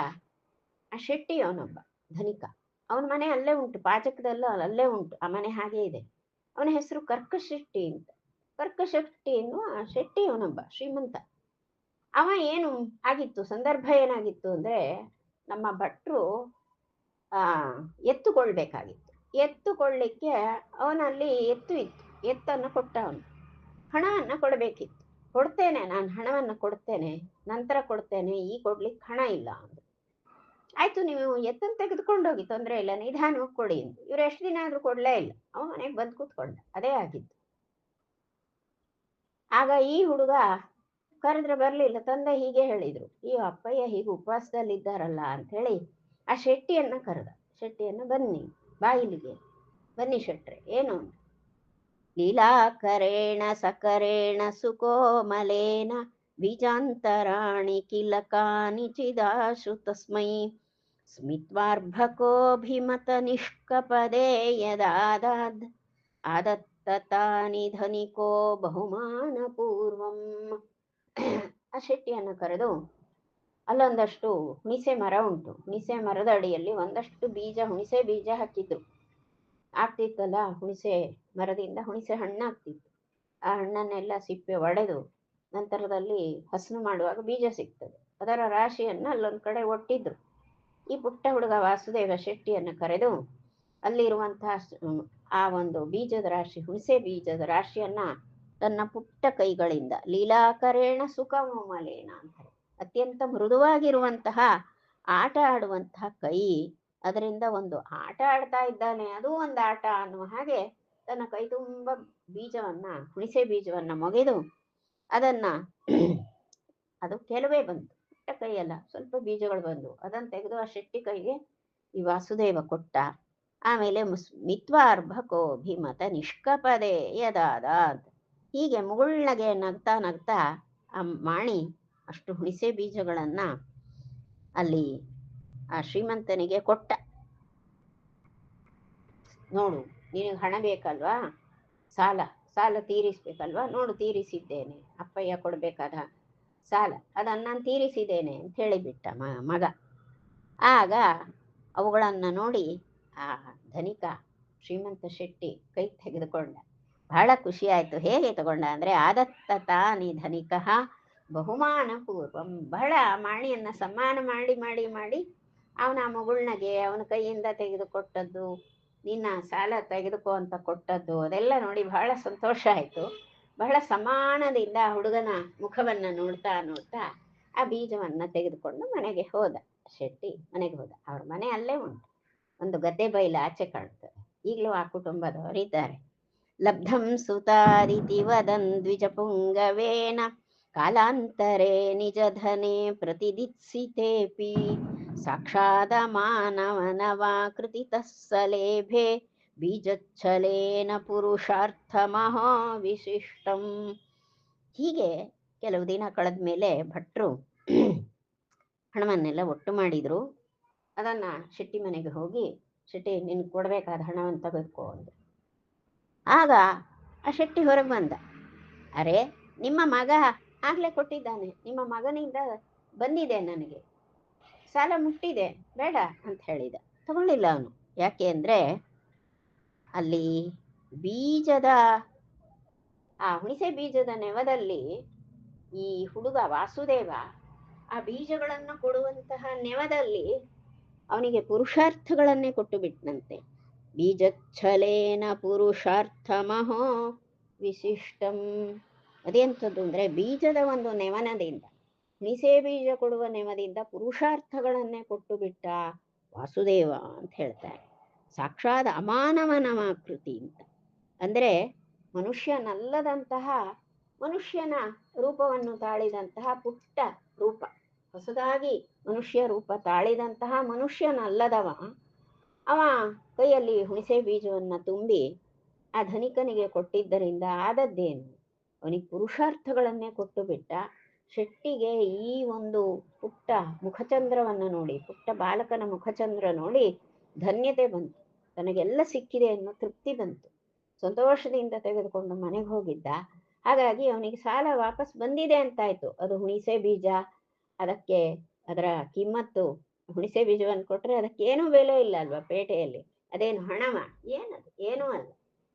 S1: ಆ ಶೆಟ್ಟಿ ಅವನೊಬ್ಬ ಧನಿಕ, ಅವನ ಮನೆ ಅಲ್ಲೇ ಉಂಟು, ಪಾಚಕದಲ್ಲ ಅಲ್ಲೇ ಉಂಟು, ಆ ಮನೆ ಹಾಗೆ ಇದೆ. ಅವನ ಹೆಸರು ಕರ್ಕಶೆಟ್ಟಿ ಅಂತ. ಕರ್ಕಶೆಟ್ಟಿ ಎನ್ನುವ ಶೆಟ್ಟಿ ಅವನೊಬ್ಬ ಶ್ರೀಮಂತ. ಅವ ಏನು ಆಗಿತ್ತು, ಸಂದರ್ಭ ಏನಾಗಿತ್ತು ಅಂದ್ರೆ, ನಮ್ಮ ಭಟ್ರು ಎತ್ತುಕೊಳ್ಬೇಕಾಗಿತ್ತು. ಎತ್ತುಕೊಳ್ಳಿಕ್ಕೆ ಅವನಲ್ಲಿ ಎತ್ತು ಇತ್ತು. ಎತ್ತನ್ನು ಕೊಟ್ಟ, ಅವನು ಹಣವನ್ನು ಕೊಡಬೇಕಿತ್ತು. ಕೊಡ್ತೇನೆ, ನಾನು ಹಣವನ್ನು ಕೊಡ್ತೇನೆ, ನಂತರ ಕೊಡ್ತೇನೆ, ಈ ಕೊಡ್ಲಿಕ್ಕೆ ಹಣ ಇಲ್ಲ ಅಂದ್ರು. ಆಯ್ತು, ನೀವು ಎತ್ತನ್ನು ತೆಗೆದುಕೊಂಡೋಗಿ, ತೊಂದರೆ ಇಲ್ಲ, ನಿಧಾನವಾಗಿ ಕೊಡಿ ಎಂದು. ಇವ್ರು ಎಷ್ಟು ದಿನ ಆದ್ರೂ ಕೊಡ್ಲೇ ಇಲ್ಲ. ಅವನ ಮನೆಗೆ ಬಂದು ಕೂತ್ಕೊಂಡ. ಅದೇ ಆಗಿತ್ತು. ಆಗ ಈ ಹುಡುಗ ಕರೆದ್ರೆ ಬರ್ಲಿಲ್ಲ. ತಂದೆ ಹೀಗೆ ಹೇಳಿದ್ರು, ಈ ಅಪ್ಪಯ್ಯ ಹೀಗೆ ಉಪವಾಸದಲ್ಲಿದ್ದಾರಲ್ಲ ಅಂತ ಹೇಳಿ ಆ ಶೆಟ್ಟಿಯನ್ನ ಕರೆದ. ಶೆಟ್ಟಿಯನ್ನ, ಬನ್ನಿ ಬಾಯಿಲಿಗೆ ಬನ್ನಿ ಶೆಟ್ರೆ, ಏನು? ಲೀಲಾಕರೇಣ ಸಕರೇಣ ಸುಕೋಮಲೇನ ಬೀಜಾಂತರಾಣಿ ಕಿಲಕಾನಿ ಚಿದಾಶು ತಸ್ಮೈ ಸ್ಮಿತ್ವಾರ್ಭಕೋಭಿಮತ ನಿಷ್ಕಪದೇ ಯದಾದಾದ್ ಆದತ್ತತಾನಿ ಧನಿಕೋ ಬಹುಮಾನ ಪೂರ್ವಂ. ಆ ಶೆಟ್ಟಿಯನ್ನು ಕರೆದು, ಅಲ್ಲೊಂದಷ್ಟು ಹುಣಿಸೆ ಮರ ಉಂಟು, ಹುಣಿಸೆ ಮರದ ಅಡಿಯಲ್ಲಿ ಒಂದಷ್ಟು ಬೀಜ, ಹುಣಿಸೆ ಬೀಜ ಹಾಕಿದ್ರು. ಆಗ್ತಿತ್ತಲ್ಲ, ಹುಣಿಸೆ ಮರದಿಂದ ಹುಣಿಸೆ ಹಣ್ಣಾಗ್ತಿತ್ತು. ಆ ಹಣ್ಣನ್ನೆಲ್ಲ ಸಿಪ್ಪೆ ಒಡೆದು ನಂತರದಲ್ಲಿ ಹಸನು ಮಾಡುವಾಗ ಬೀಜ ಸಿಗ್ತದೆ. ಅದರ ರಾಶಿಯನ್ನ ಅಲ್ಲೊಂದ್ ಕಡೆ ಒಟ್ಟಿದ್ರು. ಈ ಪುಟ್ಟ ಹುಡುಗ ವಾಸುದೇವ ಶೆಟ್ಟಿಯನ್ನು ಕರೆದು ಅಲ್ಲಿರುವಂತಹ ಆ ಒಂದು ಬೀಜದ ರಾಶಿ, ಹುಣಸೆ ಬೀಜದ ರಾಶಿಯನ್ನ ತನ್ನ ಪುಟ್ಟ ಕೈಗಳಿಂದ, ಲೀಲಾಕರೇಣ ಸುಖಮಲೇನ ಅಂತಾರೆ, ಅತ್ಯಂತ ಮೃದುವಾಗಿರುವಂತಹ ಆಟ ಆಡುವಂತಹ ಕೈ, ಅದರಿಂದ ಒಂದು ಆಟ ಆಡ್ತಾ ಇದ್ದಾನೆ, ಅದು ಒಂದು ಆಟ ಅನ್ನುವ ಹಾಗೆ ತನ್ನ ಕೈ ತುಂಬ ಬೀಜವನ್ನ, ಹುಣಿಸೆ ಬೀಜವನ್ನ ಮೊಗೆದು ಅದನ್ನ ಅದು ಕೆಲವೇ ಬಂತು, ಪುಟ್ಟ ಕೈಯಲ್ಲ, ಸ್ವಲ್ಪ ಬೀಜಗಳು ಬಂದು ಅದನ್ನು ತೆಗೆದು ಆ ಶೆಟ್ಟಿ ಕೈಗೆ ಈ ವಾಸುದೇವ ಕೊಟ್ಟ. ಆಮೇಲೆ ಮಿತ್ವಾರ್ಭಕೋ ಭೀಮತ ನಿಷ್ಕಪದೆ ಯದಾದ ಅಂತ ಹೀಗೆ ಮುಗುಳ್ನಗೆ ನಗ್ತಾ ನಗ್ತಾ ಆ ಮಾಣಿ ಅಷ್ಟು ಹುಣಿಸೆ ಬೀಜಗಳನ್ನ ಅಲ್ಲಿ ಆ ಶ್ರೀಮಂತನಿಗೆ ಕೊಟ್ಟ. ನೋಡು, ನಿನಗೆ ಹಣ ಬೇಕಲ್ವಾ, ಸಾಲ ತೀರಿಸ್ಬೇಕಲ್ವಾ, ನೋಡು ತೀರಿಸಿದ್ದೇನೆ, ಅಪ್ಪಯ್ಯ ಕೊಡ್ಬೇಕಾದ ಸಾಲ ಅದನ್ನ ನಾನು ತೀರಿಸಿದ್ದೇನೆ ಅಂತ ಹೇಳಿಬಿಟ್ಟ ಮಗ. ಆಗ ಅವುಗಳನ್ನು ನೋಡಿ ಆ ಧನಿಕ ಶ್ರೀಮಂತ ಶೆಟ್ಟಿ ಕೈ ತೆಗೆದುಕೊಂಡ. ಬಹಳ ಖುಷಿ ಆಯಿತು. ಹೇಗೆ ತಗೊಂಡ ಅಂದರೆ ಆದತ್ತ ತಾನಿ ಧನಿಕ ಬಹುಮಾನ ಪೂರ್ವಂ, ಬಹಳ ಮಾಣಿಯನ್ನು ಸಮ್ಮಾನ ಮಾಡಿ ಮಾಡಿ ಮಾಡಿ ಅವನ ಮಗುಳ್ನಗೆ ಅವನ ಕೈಯಿಂದ ತೆಗೆದುಕೊಟ್ಟದ್ದು, ನಿನ್ನ ಸಾಲ ತೆಗೆದುಕೋ ಅಂತ ಕೊಟ್ಟದ್ದು, ಅದೆಲ್ಲ ನೋಡಿ ಬಹಳ ಸಂತೋಷ ಆಯಿತು. ಬಹಳ ಸಮಾನದಿಂದ ಹುಡುಗನ ಮುಖವನ್ನು ನೋಡ್ತಾ ನೋಡ್ತಾ ಆ ಬೀಜವನ್ನು ತೆಗೆದುಕೊಂಡು ಮನೆಗೆ ಹೋದ. ಶೆಟ್ಟಿ ಮನೆಗೆ ಹೋದ. ಅವ್ರ ಮನೆ ಅಲ್ಲೇ ಉಂಟು, ಒಂದು ಗದ್ದೆ ಬೈಲು ಆಚೆ ಕಾಣ್ತದೆ. ಈಗಲೂ ಆ ಕುಟುಂಬದವರಿದ್ದಾರೆ. ಲಬ್ಧಂ ಸುತಾರಿತಿ ವದನ್ ದ್ವಿಜ ಪುಂಗವೇನ ಕಾಲಾಂತರೆ ನಿಜ ಧನೆ ಪ್ರತಿದಿತ್ಸಿತೇಪಿ ಸಾಕ್ಷಾದ ಮಾನವನವಾಕೃತಿತಃ ಸಲೇಭೆ ಬೀಜಚ್ಛಲೇನ ಪುರುಷಾರ್ಥ ಮಹಾವಿಶಿಷ್ಟಂ. ಹೀಗೆ ಕೆಲವು ದಿನ ಕಳೆದ ಮೇಲೆ ಭಟ್ರು ಹಣವನ್ನೆಲ್ಲ ಒಟ್ಟು ಮಾಡಿದ್ರು. ಅದನ್ನು ಶೆಟ್ಟಿ ಮನೆಗೆ ಹೋಗಿ, ಶೆಟ್ಟಿ ನಿನ್ಗೆ ಕೊಡಬೇಕಾದ ಹಣವನ್ನು ತೆಗೆದುಕೋ ಅಂದರು. ಆಗ ಆ ಶೆಟ್ಟಿ ಹೊರಗೆ ಬಂದ. ಅರೆ, ನಿಮ್ಮ ಮಗ ಆಗಲೇ ಕೊಟ್ಟಿದ್ದಾನೆ, ನಿಮ್ಮ ಮಗನಿಂದ ಬಂದಿದೆ, ನನಗೆ ಸಾಲ ಮುಟ್ಟಿದೆ, ಬೇಡ ಅಂತ ಹೇಳಿದ. ತಗೊಳ್ಳಿಲ್ಲ ಅವನು. ಯಾಕೆ ಅಂದರೆ ಅಲ್ಲಿ ಬೀಜದ ಆ ಹುಣಸೆ ಬೀಜದ ನೆವದಲ್ಲಿ ಈ ಹುಡುಗ ವಾಸುದೇವ ಆ ಬೀಜಗಳನ್ನು ಕೊಡುವಂತಹ ನೆವದಲ್ಲಿ ಅವನಿಗೆ ಪುರುಷಾರ್ಥಗಳನ್ನೇ ಕೊಟ್ಟು ಬಿಟ್ಟನಂತೆ. ಬೀಜಚ್ಛಲೇನ ಪುರುಷಾರ್ಥ ಮಹೋ ವಿಶಿಷ್ಟಂ. ಅದೆಂಥದ್ದು ಅಂದರೆ ಬೀಜದ ಒಂದು ನೆವನದಿಂದ, ಹುಣಸೆ ಬೀಜ ಕೊಡುವ ನೆವದಿಂದ ಪುರುಷಾರ್ಥಗಳನ್ನೇ ಕೊಟ್ಟು ಬಿಟ್ಟ ವಾಸುದೇವ ಅಂತ ಹೇಳ್ತಾರೆ. ಸಾಕ್ಷಾತ್ ಅಮಾನವನವಾಕೃತಿ ಅಂತ ಅಂದರೆ ಮನುಷ್ಯನಲ್ಲದಂತಹ, ಮನುಷ್ಯನ ರೂಪವನ್ನು ತಾಳಿದಂತಹ ಪುಟ್ಟ ರೂಪ, ಹೊಸದಾಗಿ ಮನುಷ್ಯ ರೂಪ ತಾಳಿದಂತಹ ಮನುಷ್ಯನಲ್ಲದವ, ಅವ ಕೈಯಲ್ಲಿ ಹುಣಸೆ ಬೀಜವನ್ನು ತುಂಬಿ ಆ ಧನಿಕನಿಗೆ ಕೊಟ್ಟಿದ್ದರಿಂದ ಆದದ್ದೇನು? ಅವನಿಗೆ ಪುರುಷಾರ್ಥಗಳನ್ನೇ ಕೊಟ್ಟು ಬಿಟ್ಟ. ಶೆಟ್ಟಿಗೆ ಈ ಒಂದು ಪುಟ್ಟ ಮುಖಚಂದ್ರವನ್ನು ನೋಡಿ, ಪುಟ್ಟ ಬಾಲಕನ ಮುಖಚಂದ್ರ ನೋಡಿ ಧನ್ಯತೆ ಬಂತು, ತನಗೆಲ್ಲ ಸಿಕ್ಕಿದೆ ಅನ್ನೋ ತೃಪ್ತಿ ಬಂತು. ಸಂತೋಷದಿಂದ ತೆಗೆದುಕೊಂಡು ಮನೆಗೆ ಹೋಗಿದ್ದ. ಹಾಗಾಗಿ ಅವನಿಗೆ ಸಾಲ ವಾಪಸ್ ಬಂದಿದೆ ಅಂತಾಯ್ತು. ಅದು ಹುಣಸೆ ಬೀಜ, ಅದಕ್ಕೆ ಅದರ ಕಿಮ್ಮತ್ತು, ಹುಣಸೆ ಬೀಜವನ್ನು ಕೊಟ್ಟರೆ ಅದಕ್ಕೇನೂ ಬೆಲೆ ಇಲ್ಲ ಅಲ್ವಾ ಪೇಟೆಯಲ್ಲಿ. ಅದೇನು ಹಣವ? ಏನದು? ಏನೂ ಅಲ್ಲ.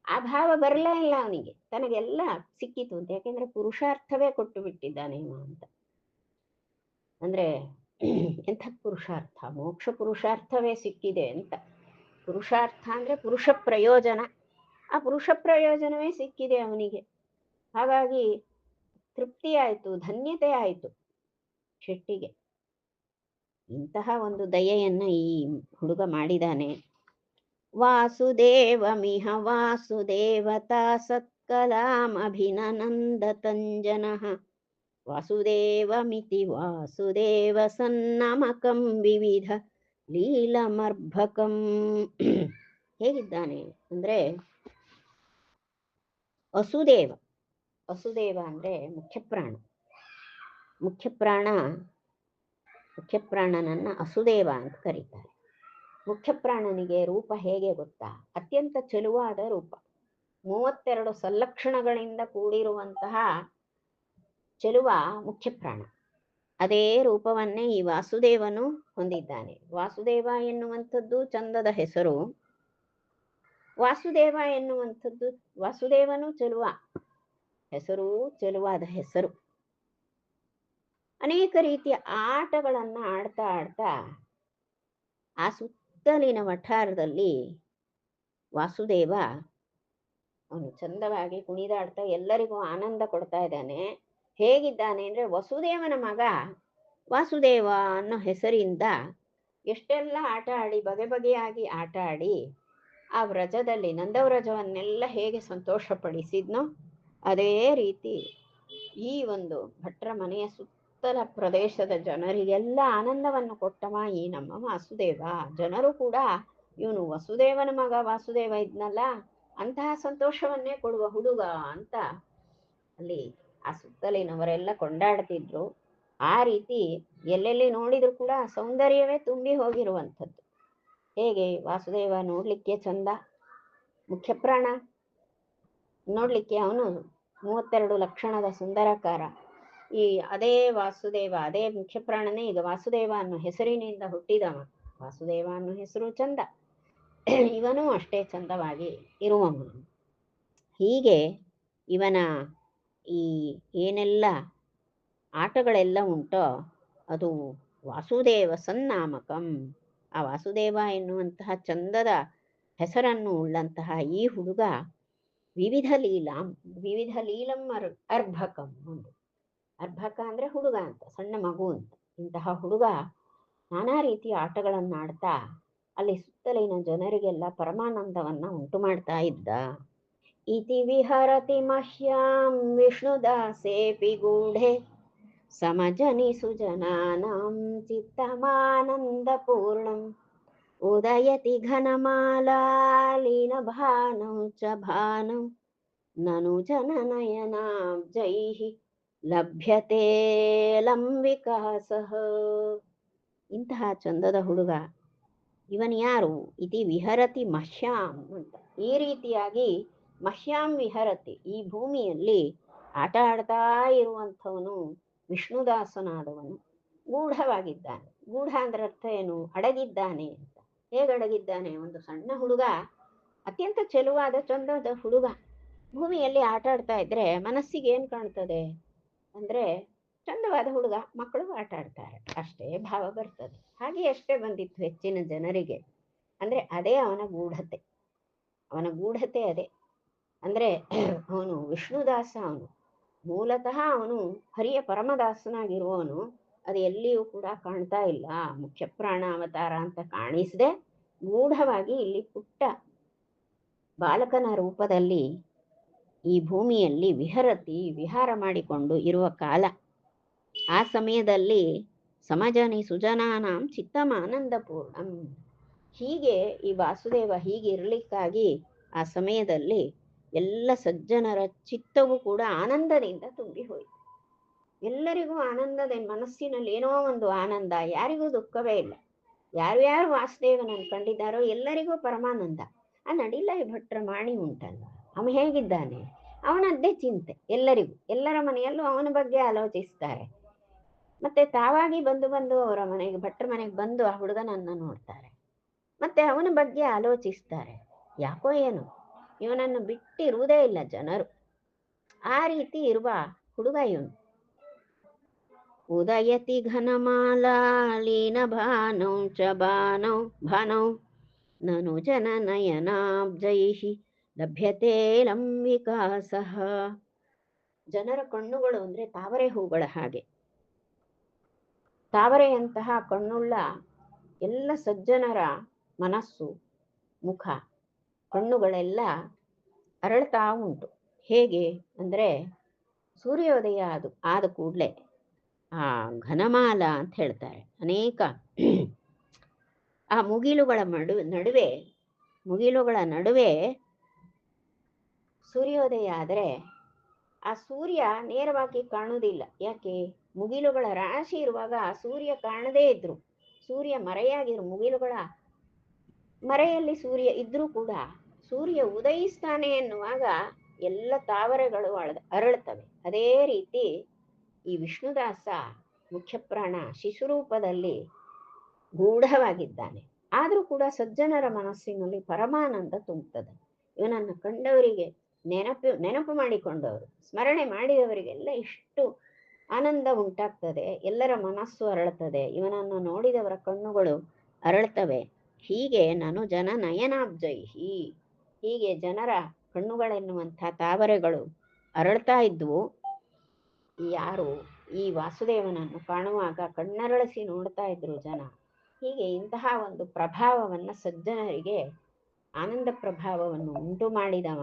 S1: ಆ ಭಾವ ಬರಲೇ ಇಲ್ಲ ಅವನಿಗೆ, ತನಗೆಲ್ಲ ಸಿಕ್ಕಿತು ಅಂತ. ಯಾಕೆಂದ್ರೆ ಪುರುಷಾರ್ಥವೇ ಕೊಟ್ಟು ಬಿಟ್ಟಿದ್ದಾನೆ ಇವ ಅಂತ. ಅಂದ್ರೆ ಎಂಥ ಪುರುಷಾರ್ಥ? ಮೋಕ್ಷ ಪುರುಷಾರ್ಥವೇ ಸಿಕ್ಕಿದೆ ಅಂತ. ಪುರುಷಾರ್ಥ ಅಂದ್ರೆ ಪುರುಷ ಪ್ರಯೋಜನ, ಆ ಪುರುಷ ಪ್ರಯೋಜನವೇ ಸಿಕ್ಕಿದೆ ಅವನಿಗೆ. ಹಾಗಾಗಿ ತೃಪ್ತಿ ಆಯಿತು, ಧನ್ಯತೆ ಆಯಿತು ಶೆಟ್ಟಿಗೆ. ಇಂತಹ ಒಂದು ದಯೆಯನ್ನ ಈ ಹುಡುಗ ಮಾಡಿದಾನೆ. ವಾಸುದೇವಮಿಹ ವಾಸುದೇವತಾ ಸತ್ಕಲಾಂ ಅಭಿನನಂದತಂಜನಃ ವಾಸುದೇವಮಿತಿ ವಾಸುದೇವ ಸನ್ನಮಕಂ ವಿವಿಧ ಲೀಲಮರ್ಭಕಂ. ಹೇಗಿದ್ದಾನೆ ಅಂದ್ರೆ ವಸುದೇವ, ವಸುದೇವ ಅಂದ್ರೆ ಮುಖ್ಯಪ್ರಾಣ. ಮುಖ್ಯಪ್ರಾಣನನ್ನ ಅಸುದೇವ ಅಂತ ಕರೀತಾರೆ. ಮುಖ್ಯಪ್ರಾಣನಿಗೆ ರೂಪ ಹೇಗೆ ಗೊತ್ತಾ? ಅತ್ಯಂತ ಚೆಲುವಾದ ರೂಪ, 32 ಸಲ್ಲಕ್ಷಣಗಳಿಂದ ಕೂಡಿರುವಂತಹ ಚೆಲುವ ಮುಖ್ಯಪ್ರಾಣ. ಅದೇ ರೂಪವನ್ನೇ ಈ ವಾಸುದೇವನು ಹೊಂದಿದ್ದಾನೆ. ವಾಸುದೇವ ಎನ್ನುವಂಥದ್ದು ಚಂದದ ಹೆಸರು. ವಾಸುದೇವ ಎನ್ನುವಂಥದ್ದು, ವಾಸುದೇವನು ಚೆಲುವ ಹೆಸರು, ಚೆಲುವಾದ ಹೆಸರು. ಅನೇಕ ರೀತಿಯ ಆಟಗಳನ್ನ ಆಡ್ತಾ ಆಡ್ತಾ ಆ ಸುತ್ತಲಿನ ವಠಾರದಲ್ಲಿ ವಾಸುದೇವ ಅವನು ಚಂದವಾಗಿ ಕುಣಿದಾಡ್ತಾ ಎಲ್ಲರಿಗೂ ಆನಂದ ಕೊಡ್ತಾ ಇದ್ದಾನೆ. ಹೇಗಿದ್ದಾನೆ ಅಂದ್ರೆ ವಸುದೇವನ ಮಗ ವಾಸುದೇವ ಅನ್ನೋ ಹೆಸರಿಂದ ಎಷ್ಟೆಲ್ಲ ಆಟ ಆಡಿ, ಬಗೆ ಬಗೆಯಾಗಿ ಆಟ ಆಡಿ ಆ ವ್ರಜದಲ್ಲಿ ನಂದವ್ರಜವನ್ನೆಲ್ಲ ಹೇಗೆ ಸಂತೋಷ ಪಡಿಸಿದ್ನೋ ಅದೇ ರೀತಿ ಈ ಒಂದು ಭಟ್ರ ಮನೆಯ ಸುತ್ತಲ ಪ್ರದೇಶದ ಜನರಿಗೆಲ್ಲ ಆನಂದವನ್ನು ಕೊಟ್ಟವ ಈ ನಮ್ಮ ವಾಸುದೇವ. ಜನರು ಕೂಡ ಇವನು ವಸುದೇವನ ಮಗ ವಾಸುದೇವ ಇದ್ನಲ್ಲ, ಅಂತಹ ಸಂತೋಷವನ್ನೇ ಕೊಡುವ ಹುಡುಗ ಅಂತ ಅಲ್ಲಿ ಆ ಸುತ್ತಲಿನವರೆಲ್ಲ ಕೊಂಡಾಡ್ತಿದ್ರು. ಆ ರೀತಿ ಎಲ್ಲೆಲ್ಲಿ ನೋಡಿದ್ರು ಕೂಡ ಸೌಂದರ್ಯವೇ ತುಂಬಿ ಹೋಗಿರುವಂಥದ್ದು. ಹೇಗೆ ವಾಸುದೇವ ನೋಡ್ಲಿಕ್ಕೆ ಚಂದ, ಮುಖ್ಯಪ್ರಾಣ ನೋಡ್ಲಿಕ್ಕೆ ಅವನು 32 ಲಕ್ಷಣದ ಸುಂದರಕಾರ. ಈ ಅದೇ ವಾಸುದೇವ, ಅದೇ ಮುಖ್ಯಪ್ರಾಣನೇ ಈಗ ವಾಸುದೇವ ಅನ್ನೋ ಹೆಸರಿನಿಂದ ಹುಟ್ಟಿದವ. ವಾಸುದೇವ ಅನ್ನೋ ಹೆಸರು ಚಂದ, ಇವನೂ ಅಷ್ಟೇ ಚಂದವಾಗಿ ಇರುವವನು. ಹೀಗೆ ಇವನ ಈ ಏನೆಲ್ಲ ಆಟಗಳೆಲ್ಲ ಉಂಟೋ ಅದು ವಾಸುದೇವ ಸನ್ನಾಮಕಂ. ಆ ವಾಸುದೇವ ಎನ್ನುವಂತಹ ಚಂದದ ಹೆಸರನ್ನು ಉಳ್ಳಂತಹ ಈ ಹುಡುಗ ವಿವಿಧ ಲೀಲಾಂ, ವಿವಿಧ ಲೀಲಂ ಅರ್ಭಕಂ. ಒಂದು ಅರ್ಭಕ ಅಂದ್ರೆ ಹುಡುಗ ಅಂತ, ಸಣ್ಣ ಮಗು ಅಂತ. ಇಂತಹ ಹುಡುಗ ನಾನಾ ರೀತಿಯ ಆಟಗಳನ್ನಾಡ್ತಾ ಅಲ್ಲಿ ಸುತ್ತಲಿನ ಜನರಿಗೆಲ್ಲ ಪರಮಾನಂದವನ್ನ ಉಂಟು ಮಾಡ್ತಾ ಇದ್ದ. ಇತಿ ವಿಹರತಿ ಮಹ್ಯಾಂ ವಿಷ್ಣುದಾಸೇಪಿ ಗೂಢೆ ಸಮಜನಿ ಸುಜನಾನಾಂ ಚಿತ್ತಮಾನಂದ ಪೂರ್ಣಂ ಉದಯತಿ ಘನಮಾಲಾಲೀನ ಭಾನೌ ಚ ಭಾನೌ ನನು ಜನನಯನಾಬ್ಜೈಃ ಲಭ್ಯತೆ ಲಂ ವಿಕಾಸಃ. ಇಂತಹ ಚಂದದ ಹುಡುಗ ಇವನ್ ಯಾರು? ಇತಿ ವಿಹರತಿ ಮಹ್ಯಾಂ ಅಂತ. ಈ ರೀತಿಯಾಗಿ ಮಹ್ಯಾಂ ವಿಹರತಿ, ಈ ಭೂಮಿಯಲ್ಲಿ ಆಟ ಆಡ್ತಾ ಇರುವಂಥವನು ವಿಷ್ಣುದಾಸನಾದವನು ಗೂಢವಾಗಿದ್ದಾನೆ. ಗೂಢ ಅಂದ್ರೆ ಅರ್ಥ ಏನು? ಅಡಗಿದ್ದಾನೆ ಅಂತ. ಹೇಗೆ ಅಡಗಿದ್ದಾನೆ? ಒಂದು ಸಣ್ಣ ಹುಡುಗ, ಅತ್ಯಂತ ಚೆಲುವಾದ ಚಂದದ ಹುಡುಗ ಭೂಮಿಯಲ್ಲಿ ಆಟ ಆಡ್ತಾ ಇದ್ರೆ ಮನಸ್ಸಿಗೆ ಏನ್ ಕಾಣ್ತದೆ ಅಂದ್ರೆ ಚಂದವಾದ ಹುಡುಗ, ಮಕ್ಕಳು ಆಟ ಆಡ್ತಾರೆ ಅಷ್ಟೇ ಭಾವ ಬರ್ತದೆ. ಹಾಗೆ ಅಷ್ಟೇ ಬಂದಿತ್ತು ಹೆಚ್ಚಿನ ಜನರಿಗೆ. ಅಂದ್ರೆ ಅದೇ ಅವನ ಗೂಢತೆ, ಅವನ ಗೂಢತೆ ಅದೇ. ಅಂದ್ರೆ ಅವನು ವಿಷ್ಣುದಾಸ, ಅವನು ಮೂಲತಃ ಅವನು ಹರಿಯ ಪರಮದಾಸನಾಗಿರುವವನು. ಅದು ಎಲ್ಲಿಯೂ ಕೂಡ ಕಾಣ್ತಾ ಇಲ್ಲ. ಮುಖ್ಯ ಪ್ರಾಣ ಅವತಾರ ಅಂತ ಕಾಣಿಸದೆ ಗೂಢವಾಗಿ ಇಲ್ಲಿ ಪುಟ್ಟ ಬಾಲಕನ ರೂಪದಲ್ಲಿ ಈ ಭೂಮಿಯಲ್ಲಿ ವಿಹಾರ ಮಾಡಿಕೊಂಡು ಇರುವ ಕಾಲ. ಆ ಸಮಯದಲ್ಲಿ ಸಮಜನಿ ಸುಜನಾನಾಂ ಚಿತ್ತಮಾನಂದ ಪೂರ್ಣಂ. ಹೀಗೆ ಈ ವಾಸುದೇವ ಹೀಗೆ ಇರಲಿಕ್ಕಾಗಿ ಆ ಸಮಯದಲ್ಲಿ ಎಲ್ಲ ಸಜ್ಜನರ ಚಿತ್ತವೂ ಕೂಡ ಆನಂದದಿಂದ ತುಂಬಿ ಹೋಯಿತು. ಎಲ್ಲರಿಗೂ ಆನಂದದ ಮನಸ್ಸಿನಲ್ಲಿ ಏನೋ ಒಂದು ಆನಂದ, ಯಾರಿಗೂ ದುಃಖವೇ ಇಲ್ಲ. ಯಾರ್ಯಾರು ವಾಸುದೇವನನ್ನು ಕಂಡಿದ್ದಾರೋ ಎಲ್ಲರಿಗೂ ಪರಮಾನಂದ. ಆ ನಡಿಲೈ ಭಟ್ರ ಮಾಣಿ ಉಂಟಲ್ಲ, ಅವ ಹೇಗಿದ್ದಾನೆ? ಅವನದ್ದೇ ಚಿಂತೆ ಎಲ್ಲರಿಗೂ. ಎಲ್ಲರ ಮನೆಯಲ್ಲೂ ಅವನ ಬಗ್ಗೆ ಆಲೋಚಿಸ್ತಾರೆ. ಮತ್ತೆ ತಾವಾಗಿ ಬಂದು ಅವರ ಮನೆಗೆ, ಭಟ್ರ ಮನೆಗೆ ಬಂದು ಆ ಹುಡುಗನನ್ನ ನೋಡ್ತಾರೆ, ಮತ್ತೆ ಅವನ ಬಗ್ಗೆ ಆಲೋಚಿಸ್ತಾರೆ. ಯಾಕೋ ಏನು ಇವನನ್ನು ಬಿಟ್ಟಿರುವುದೇ ಇಲ್ಲ ಜನರು. ಆ ರೀತಿ ಇರುವ ಹುಡುಗ ಇವನು. ಉದಯತಿ ಘನಮಾಲಾಲೀನ ಭಾನೌ ಚ ಭಾನೌ ಭಾನೌ ನನು ಜನನಯನಾಬ್ಜೈಃ ಲಭ್ಯತೆ ಲಂ ವಿಕಾಸಃ. ಜನರ ಕಣ್ಣುಗಳು ಅಂದ್ರೆ ತಾವರೆ ಹೂಗಳ ಹಾಗೆ, ತಾವರೆಯಂತಹ ಕಣ್ಣುಳ್ಳ ಎಲ್ಲ ಸಜ್ಜನರ ಮನಸ್ಸು, ಮುಖ, ಕಣ್ಣುಗಳೆಲ್ಲ ಅರಳ್ತಾ ಉಂಟು. ಹೇಗೆ ಅಂದ್ರೆ ಸೂರ್ಯೋದಯ ಆದ ಕೂಡಲೇ ಆ ಘನಮಾಲ ಅಂತ ಹೇಳ್ತಾರೆ, ಅನೇಕ ಆ ಮುಗಿಲುಗಳ ನಡುವೆ ಸೂರ್ಯೋದಯ ಆದರೆ ಆ ಸೂರ್ಯ ನೇರವಾಗಿ ಕಾಣುವುದಿಲ್ಲ. ಯಾಕೆ? ಮುಗಿಲುಗಳ ರಾಶಿ ಇರುವಾಗ ಸೂರ್ಯ ಕಾಣದೇ ಇದ್ರು, ಸೂರ್ಯ ಮರೆಯಾಗಿರು, ಮುಗಿಲುಗಳ ಮರೆಯಲ್ಲಿ ಸೂರ್ಯ ಇದ್ರೂ ಕೂಡ ಸೂರ್ಯ ಉದಯಿಸ್ತಾನೆ ಎನ್ನುವಾಗ ಎಲ್ಲ ತಾವರೆಗಳು ಅರಳುತ್ತವೆ. ಅದೇ ರೀತಿ ಈ ವಿಷ್ಣುದಾಸ ಮುಖ್ಯ ಪ್ರಾಣ ಶಿಶುರೂಪದಲ್ಲಿ ಗೂಢವಾಗಿದ್ದಾನೆ. ಆದ್ರೂ ಕೂಡ ಸಜ್ಜನರ ಮನಸ್ಸಿನಲ್ಲಿ ಪರಮಾನಂದ ತುಂಬುತ್ತದೆ. ಇವನನ್ನು ಕಂಡವರಿಗೆ, ನೆನಪು ಮಾಡಿಕೊಂಡವರು, ಸ್ಮರಣೆ ಮಾಡಿದವರಿಗೆಲ್ಲ ಇಷ್ಟು ಆನಂದ ಉಂಟಾಗ್ತದೆ. ಎಲ್ಲರ ಮನಸ್ಸು ಅರಳುತ್ತದೆ, ಇವನನ್ನು ನೋಡಿದವರ ಕಣ್ಣುಗಳು ಅರಳ್ತವೆ. ಹೀಗೆ ನಾನು ಜನನಯನಾಬ್ಜೈಹಿ, ಹೀಗೆ ಜನರ ಕಣ್ಣುಗಳೆನ್ನುವಂಥ ತಾವರೆಗಳು ಅರಳ್ತಾ ಇದ್ವು. ಯಾರು ಈ ವಾಸುದೇವನನ್ನು ಕಾಣುವಾಗ ಕಣ್ಣರಳಿಸಿ ನೋಡ್ತಾ ಇದ್ರು ಜನ. ಹೀಗೆ ಇಂತಹ ಒಂದು ಪ್ರಭಾವವನ್ನ ಸಜ್ಜನರಿಗೆ ಆನಂದ ಪ್ರಭಾವವನ್ನು ಉಂಟು ಮಾಡಿದವ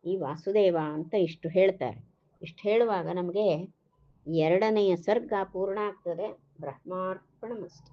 S1: ಈ ವಾಸುದೇವ ಅಂತ ಇಷ್ಟು ಹೇಳ್ತಾರೆ. ಇಷ್ಟು ಹೇಳುವಾಗ ನಮಗೆ 2ನೆಯ ಸರ್ಗ ಪೂರ್ಣ ಆಗ್ತದೆ. ಬ್ರಹ್ಮಾರ್ಪಣಮಸ್ತು.